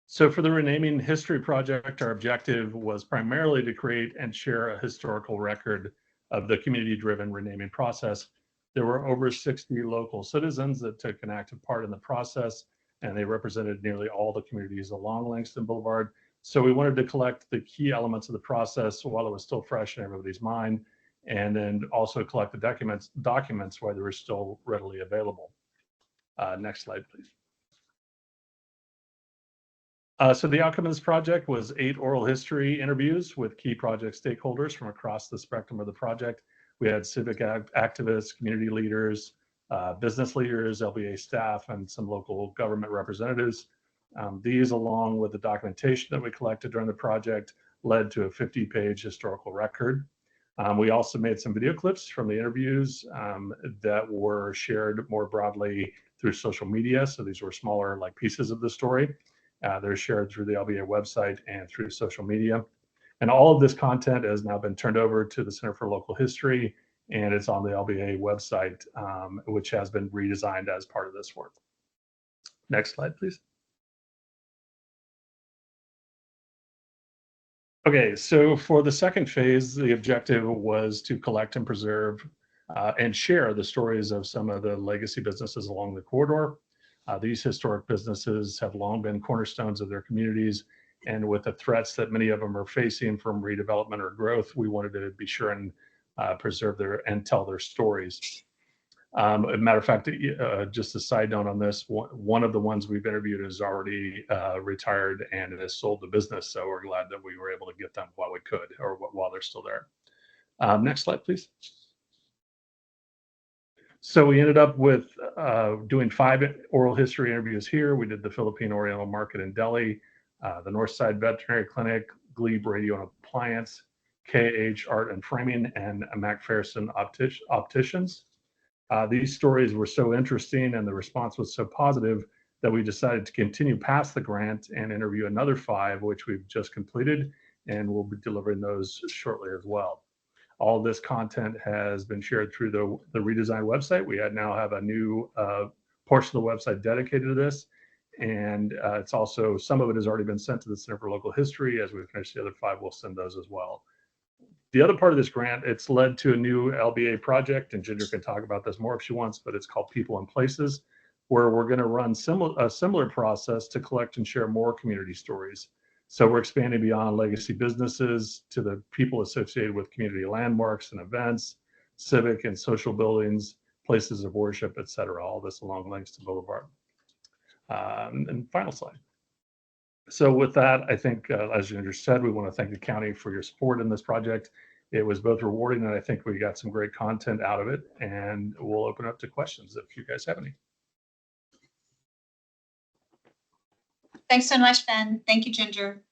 So for the Renaming History Project, our objective was primarily to create and share a historical record of the community-driven renaming process. There were over 60 local citizens that took an active part in the process, and they represented nearly all the communities along Langston Boulevard. So we wanted to collect the key elements of the process while it was still fresh in everybody's mind, and then also collect the documents while they were still readily available. Next slide, please. So the outcome of this project was 8 oral history interviews with key project stakeholders from across the spectrum of the project. We had civic activists, community leaders, business leaders, LBA staff, and some local government representatives. These, along with the documentation that we collected during the project, led to a 50-page historical record. We also made some video clips from the interviews that were shared more broadly through social media. So these were smaller pieces of the story. They're shared through the LBA website and through social media. And all of this content has now been turned over to the Center for Local History, and it's on the LBA website, which has been redesigned as part of this work. Next slide, please. Okay, so for the second phase, the objective was to collect and preserve and share the stories of some of the legacy businesses along the corridor. These historic businesses have long been cornerstones of their communities, and with the threats that many of them are facing from redevelopment or growth, we wanted to be sure and preserve and tell their stories. As a matter of fact, just a side note on this, one of the ones we've interviewed is already retired and has sold the business, so we're glad that we were able to get them while we could, or while they're still there. Next slide, please. So we ended up with doing 5 oral history interviews here. We did the Philippine Oriental Market in Delhi, the Northside Veterinary Clinic, Glebe Radio and Appliance, KH Art and Framing, and MacPherson Opticians. These stories were so interesting and the response was so positive that we decided to continue past the grant and interview another 5, which we've just completed, and we'll be delivering those shortly as well. All of this content has been shared through the redesigned website. We now have a new portion of the website dedicated to this. And it's also, some of it has already been sent to the Center for Local History. As we finish the other 5, we'll send those as well. The other part of this grant, it's led to a new LBA project, and Ginger can talk about this more if she wants, but it's called People and Places, where we're going to run a similar process to collect and share more community stories. So we're expanding beyond legacy businesses to the people associated with community landmarks and events, civic and social buildings, places of worship, et cetera, all this along Langston Boulevard. And final slide. So with that, I think, as Ginger said, we want to thank the county for your support in this project. It was both rewarding and I think we got some great content out of it, and we'll open up to questions if you guys have any. Thanks so much, Ben. Thank you, Ginger.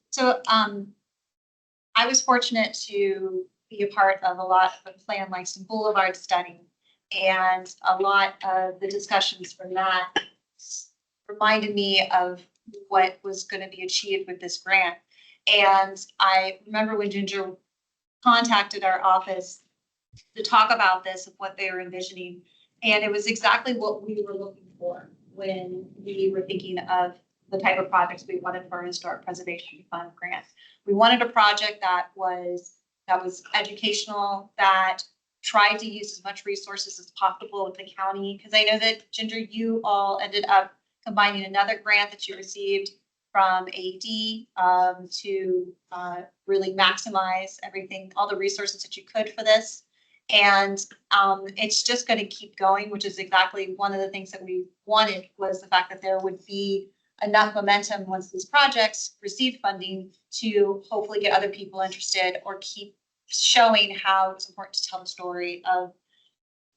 So I was fortunate to be a part of a lot of the Plan Langston Boulevard study, and a lot of the discussions from that reminded me of what was going to be achieved with this grant. And I remember when Ginger contacted our office to talk about this, of what they were envisioning, and it was exactly what we were looking for when we were thinking of the type of projects we wanted for our Historic Preservation Fund grant. We wanted a project that was educational, that tried to use as much resources as possible with the county, because I know that, Ginger, you all ended up combining another grant that you received from AD to really maximize everything, all the resources that you could for this. And it's just going to keep going, which is exactly one of the things that we wanted, was the fact that there would be enough momentum once these projects received funding to hopefully get other people interested or keep showing how it's important to tell the story of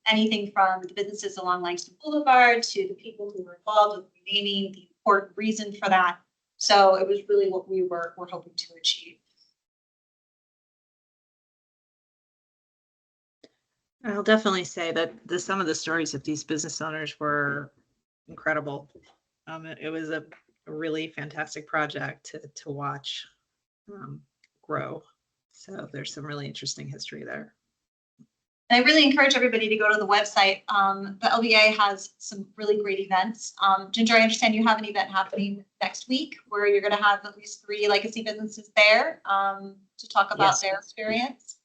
anything from the businesses along Langston Boulevard to the people who were involved with renaming, the important reason for that. So it was really what we were hoping to achieve. I'll definitely say that some of the stories of these business owners were incredible. It was a really fantastic project to watch grow. So there's some really interesting history there. And I really encourage everybody to go to the website. The LBA has some really great events. Ginger, I understand you have an event happening next week where you're going to have at least 3 legacy businesses there to talk about their experience.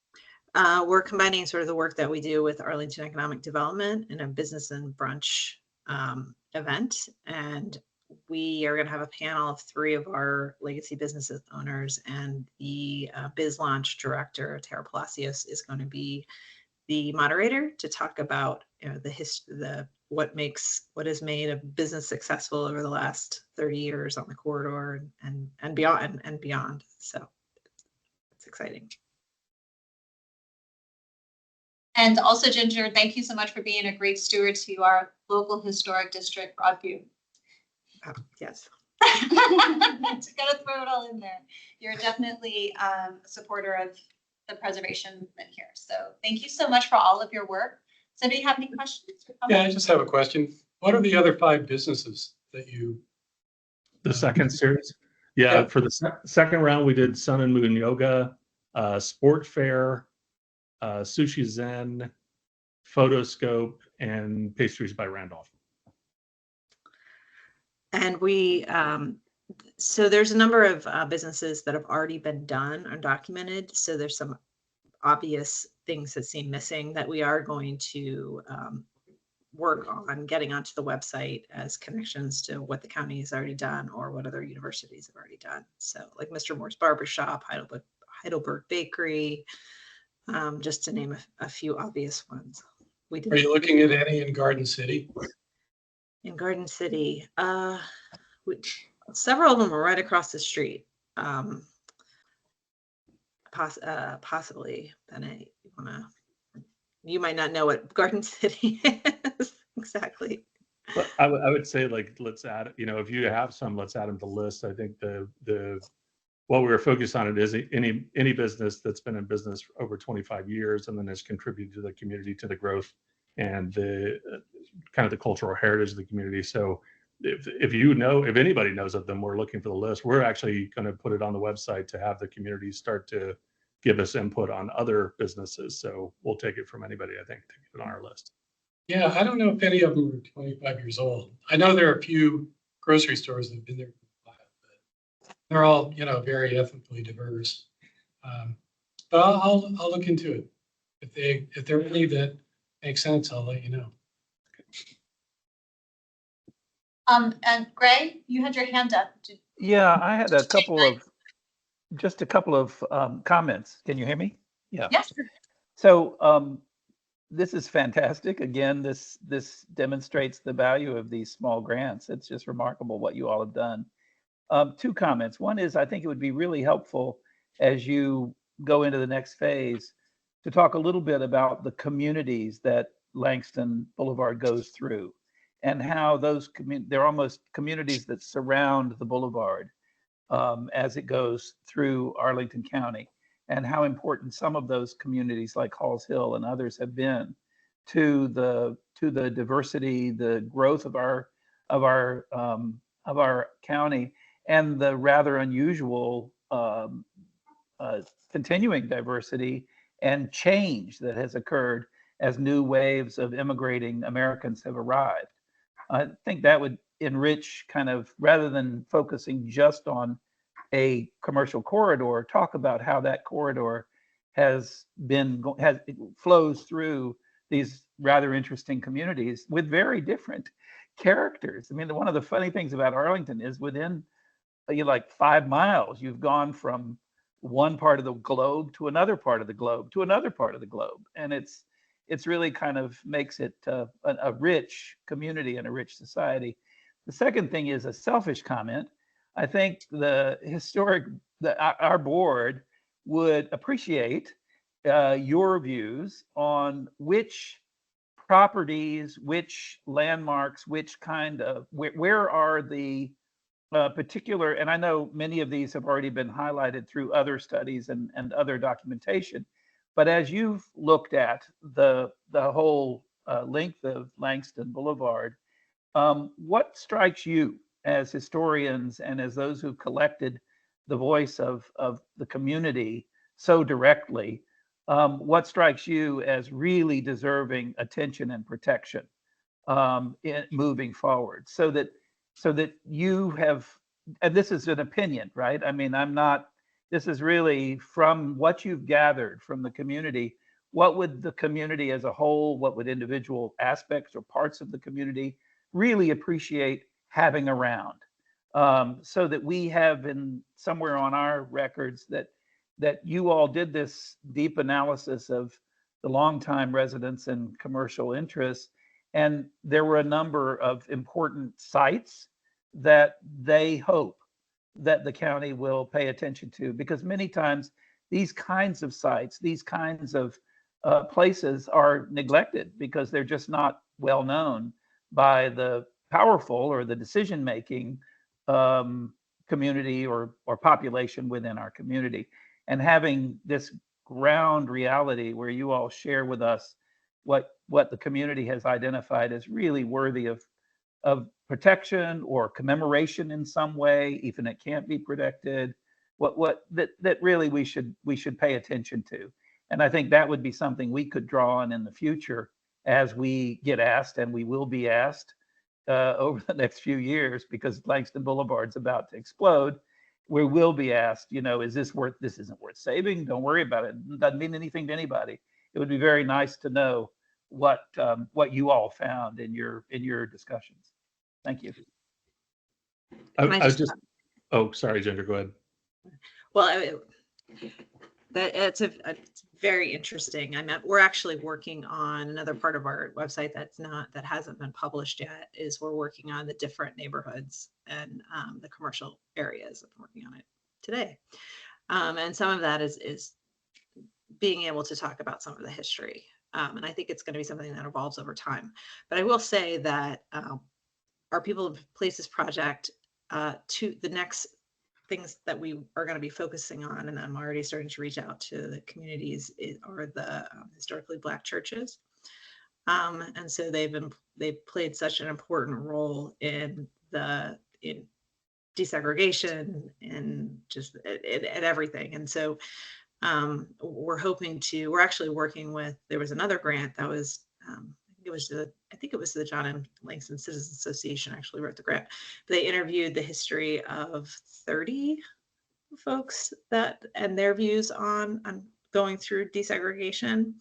We're combining sort of the work that we do with Arlington Economic Development in a business and brunch event. And we are going to have a panel of 3 of our legacy business owners, and the Biz Launch director, Tara Palacios, is going to be the moderator to talk about what has made a business successful over the last 30 years on the corridor and beyond. So it's exciting. And also, Ginger, thank you so much for being a great steward to our local historic district, Broadview. Yes. Just gotta throw it all in there. You're definitely a supporter of the preservation movement here. So thank you so much for all of your work. Does anybody have any questions? Yeah, I just have a question. What are the other 5 businesses that you? The second series? Yeah, for the second round, we did Sun and Moon Yoga, Sport Fair, Sushi Zen, Photoscope, and Pastries by Randolph. And we, so there's a number of businesses that have already been done or documented. So there's some obvious things that seem missing that we are going to work on getting onto the website as connections to what the county has already done or what other universities have already done. So like Mr. Moore's Barbershop, Heidelberg Bakery, just to name a few obvious ones. Are you looking at any in Garden City? In Garden City, several of them are right across the street. Possibly, Bennett, you might not know what Garden City is exactly. But I would say, like, let's add, if you have some, let's add them to the list. I think what we were focused on it is any business that's been in business for over 25 years and then has contributed to the community, to the growth and the kind of the cultural heritage of the community. So if anybody knows of them, we're looking for the list. We're actually going to put it on the website to have the community start to give us input on other businesses. So we'll take it from anybody, I think, to get it on our list. Yeah, I don't know if any of them are 25 years old. I know there are a few grocery stores that have been there for a while, but they're all, very ethnically diverse. But I'll look into it. If they're any that make sense, I'll let you know. And Gray, you had your hand up. Yeah, I had a couple of comments. Can you hear me? Yeah. Yes. So this is fantastic. Again, this demonstrates the value of these small grants. It's just remarkable what you all have done. 2 comments. One is, I think it would be really helpful as you go into the next phase to talk a little bit about the communities that Langston Boulevard goes through and how they're almost communities that surround the boulevard as it goes through Arlington County, and how important some of those communities like Halls Hill and others have been to the diversity, the growth of our county, and the rather unusual continuing diversity and change that has occurred as new waves of immigrating Americans have arrived. I think that would enrich, kind of, rather than focusing just on a commercial corridor, talk about how that corridor flows through these rather interesting communities with very different characters. I mean, one of the funny things about Arlington is within you like 5 miles. You've gone from one part of the globe to another part of the globe to another part of the globe. And it's really kind of makes it a rich community and a rich society. The second thing is a selfish comment. I think our board would appreciate your views on which properties, which landmarks, which kind of, where are the particular, and I know many of these have already been highlighted through other studies and other documentation, but as you've looked at the whole length of Langston Boulevard, what strikes you as historians and as those who collected the voice of the community so directly? What strikes you as really deserving attention and protection moving forward, so that you have, and this is an opinion, right? I mean, this is really from what you've gathered from the community. What would the community as a whole, what would individual aspects or parts of the community really appreciate having around? So that we have somewhere on our records that you all did this deep analysis of the longtime residents and commercial interests. And there were a number of important sites that they hope that the county will pay attention to, because many times these kinds of sites, these kinds of places are neglected because they're just not well known by the powerful or the decision-making community or population within our community. And having this ground reality where you all share with us what the community has identified as really worthy of protection or commemoration in some way, even it can't be protected, that really we should pay attention to. And I think that would be something we could draw on in the future as we get asked, and we will be asked over the next few years, because Langston Boulevard's about to explode. We will be asked, this isn't worth saving. Don't worry about it. It doesn't mean anything to anybody. It would be very nice to know what you all found in your discussions. Thank you. I was just, oh, sorry, Ginger, go ahead. Well, it's very interesting. We're actually working on another part of our website that hasn't been published yet. Is we're working on the different neighborhoods and the commercial areas. I'm working on it today, and some of that is being able to talk about some of the history. And I think it's going to be something that evolves over time. But I will say that our People and Places project, to the next things that we are going to be focusing on, and I'm already starting to reach out to the communities, are the historically Black churches. And so they've played such an important role in desegregation and just at everything. And so we're actually working with, there was another grant that was, I think it was the John M. Langston Citizens Association actually wrote the grant. They interviewed the history of 30 folks and their views on going through desegregation.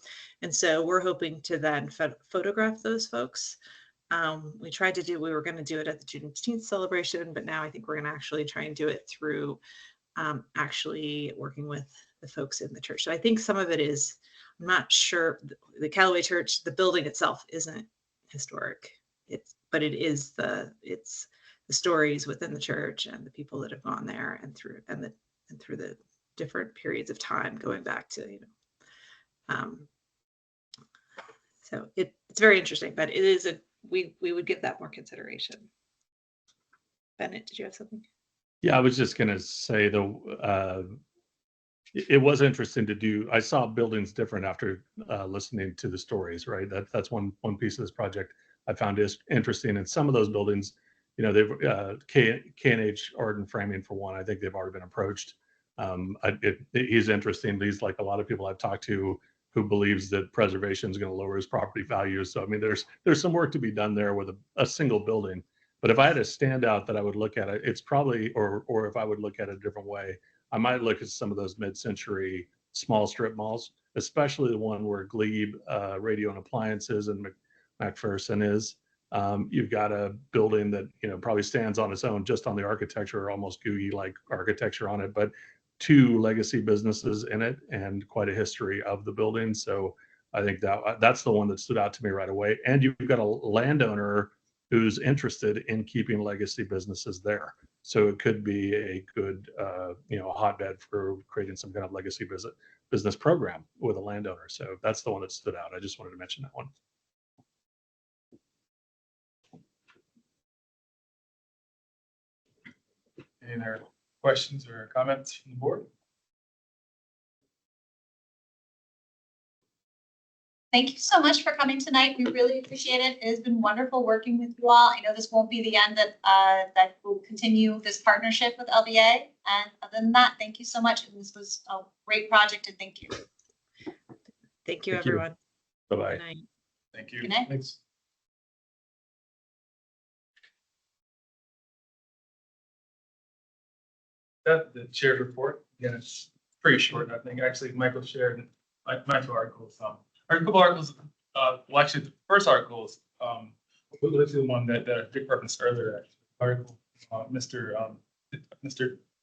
And so we're hoping to then photograph those folks. We were going to do it at the Juneteenth celebration, but now I think we're going to actually try and do it through actually working with the folks in the church. So I think some of it is, I'm not sure, the Callaway Church, the building itself isn't historic. But it's the stories within the church and the people that have gone there and through the different periods of time going back to, so it's very interesting, but it is we would give that more consideration. Bennett, did you have something? Yeah, I was just going to say it was interesting I saw buildings different after listening to the stories, right? That's one piece of this project I found is interesting. And some of those buildings, they've K&H Art and Framing for one, I think they've already been approached. He's interesting. He's like a lot of people I've talked to who believes that preservation is going to lower his property values. So, I mean, there's some work to be done there with a single building. But if I had a standout that I would look at it, it's probably, or if I would look at it a different way, I might look at some of those mid-century small strip malls, especially the one where Glebe Radio and Appliances and McPherson is. You've got a building that, probably stands on its own just on the architecture, almost Googie-like architecture on it, but two legacy businesses in it and quite a history of the building. So I think that's the one that stood out to me right away. And you've got a landowner who's interested in keeping legacy businesses there. So it could be a good, hotbed for creating some kind of legacy business program with a landowner. So that's the one that stood out. I just wanted to mention that one. Any other questions or comments from the board? Thank you so much for coming tonight. We really appreciate it. It has been wonderful working with you all. I know this won't be the end that will continue this partnership with LBA. And other than that, thank you so much. And this was a great project, and thank you. Thank you, Thank you. everyone. Bye-bye. Good night. Thank you. Good night. Thanks. That the chair's report, again, it's pretty short. I think actually Michael shared my two articles. Our couple articles, well, actually, the first article is, let's do the one that Dick referenced earlier. Article, Mr.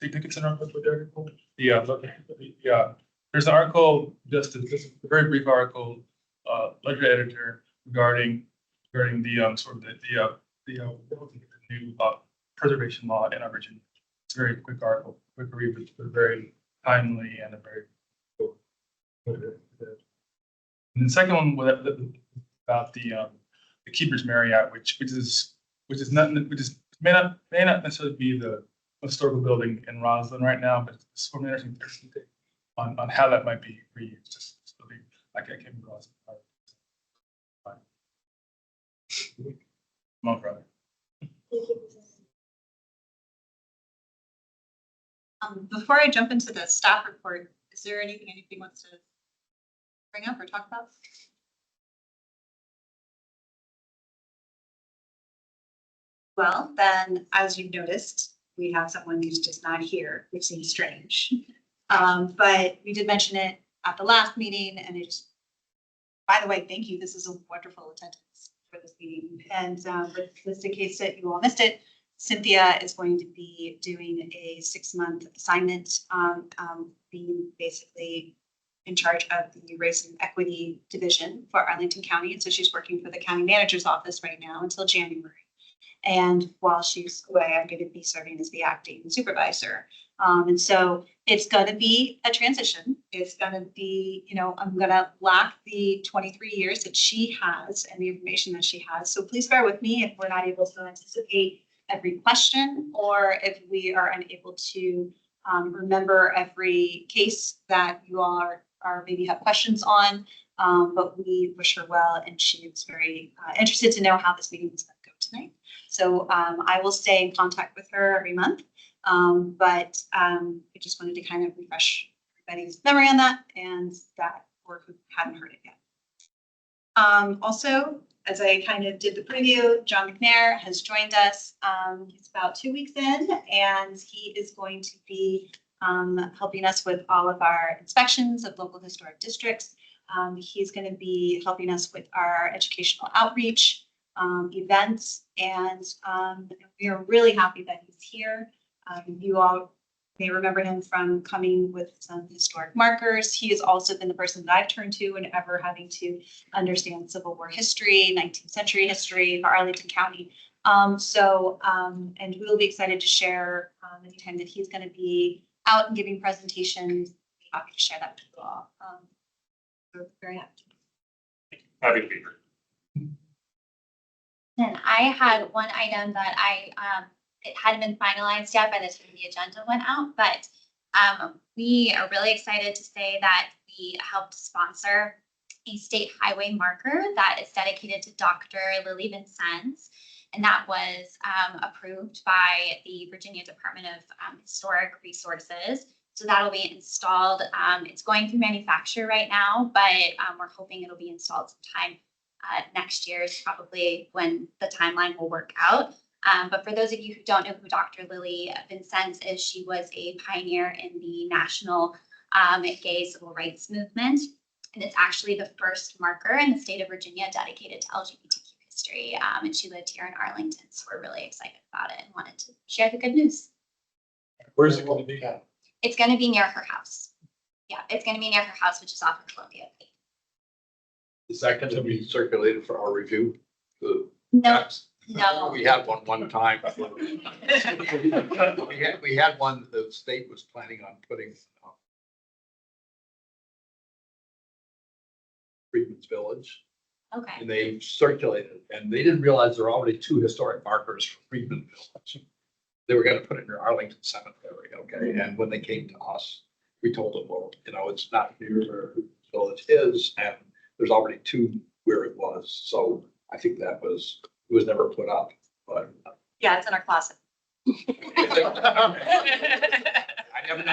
Dickinson with the article. Yeah. There's an article, just a very brief article, ledger editor regarding the sort of the new preservation law in our Virginia. It's a very quick article, quick read, but very timely and a very cool. And the second one about the Keeper's Marriott, which may not necessarily be the historical building in Roslyn right now, but it's sort of interesting take on how that might be reused. Just like I came across. Come on, brother. Before I jump into the staff report, is there anything anybody wants to bring up or talk about? Well, then, as you've noticed, we have someone who's just not here, which seems strange. But we did mention it at the last meeting, and it's, by the way, thank you. This is a wonderful attendance for this meeting. And but just in case that you all missed it, Cynthia is going to be doing a 6-month assignment, being basically in charge of the race and equity division for Arlington County. And so she's working for the county manager's office right now until January. And while she's away, I'm going to be serving as the acting supervisor. And so it's going to be a transition. It's going to be, I'm going to lack the 23 years that she has and the information that she has. So please bear with me if we're not able to anticipate every question, or if we are unable to remember every case that you all are maybe have questions on. But we wish her well, and she was very interested to know how this meeting is going to go tonight. So I will stay in contact with her every month. But I just wanted to kind of refresh everybody's memory on that, and that, or who hadn't heard it yet. Also, as I kind of did the preview, John McNair has joined us. He's about 2 weeks in, and he is going to be helping us with all of our inspections of local historic districts. He's going to be helping us with our educational outreach events, and we are really happy that he's here. You all may remember him from coming with some historic markers. He has also been the person that I've turned to whenever having to understand Civil War history, 19th century history for Arlington County. And we'll be excited to share anytime that he's going to be out and giving presentations. Be happy to share that with you all. We're very happy. Happy to be here. And I had one item that it hadn't been finalized yet by the time the agenda went out, but we are really excited to say that we helped sponsor a state highway marker that is dedicated to Dr. Lily Vincennes. And that was approved by the Virginia Department of Historic Resources. So that'll be installed. It's going through manufacture right now, but we're hoping it'll be installed sometime next year is probably when the timeline will work out. But for those of you who don't know who Dr. Lily Vincennes is, she was a pioneer in the national gay civil rights movement. And it's actually the first marker in the state of Virginia dedicated to LGBTQ history. And she lived here in Arlington, so we're really excited about it and wanted to share the good news. Where's it gonna be? It's going to be near her house. Yeah, it's going to be near her house, which is off of Columbia. Is that gonna be circulated for our review? The No, maps? no. We had one time. We had one, the state was planning on putting Freedman's Village, Okay. and they circulated, and they didn't realize there are already 2 historic markers for Freedman Village. They were gonna put it near Arlington Cemetery, okay, and when they came to us, we told them, well, you know, it's not near where the village is, and there's already 2 where it was, so I think it was never put up, but. Yeah, it's in our closet. I never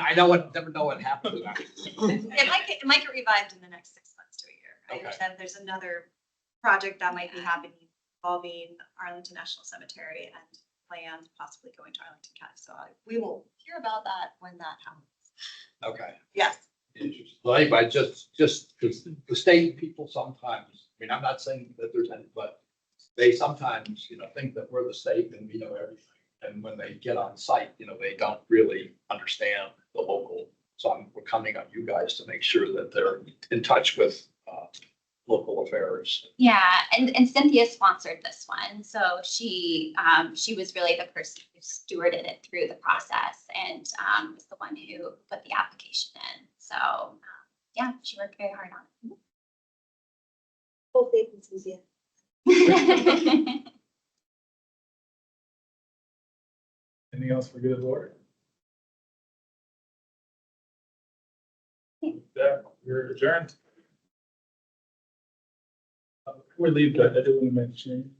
know what happened to that. It might get revived in the next 6 months to a year. I Okay. understand there's another project that might be happening involving Arlington National Cemetery and plans possibly going to Arlington County. So we will hear about that when that happens. Okay. Yes. Interesting. Well, anyway, just because the state people sometimes, I mean, I'm not saying that there's any, but they sometimes, you know, think that we're the state and we know everything. And when they get on site, you know, they don't really understand the local. So we're counting on you guys to make sure that they're in touch with local affairs. Yeah, and Cynthia sponsored this one, so she was really the person who stewarded it through the process and was the one who put the application in. So yeah, she worked very hard on Hopefully it's easier. it. Anything else for good of the order? Yeah, we're adjourned. Before we leave, I do want to mention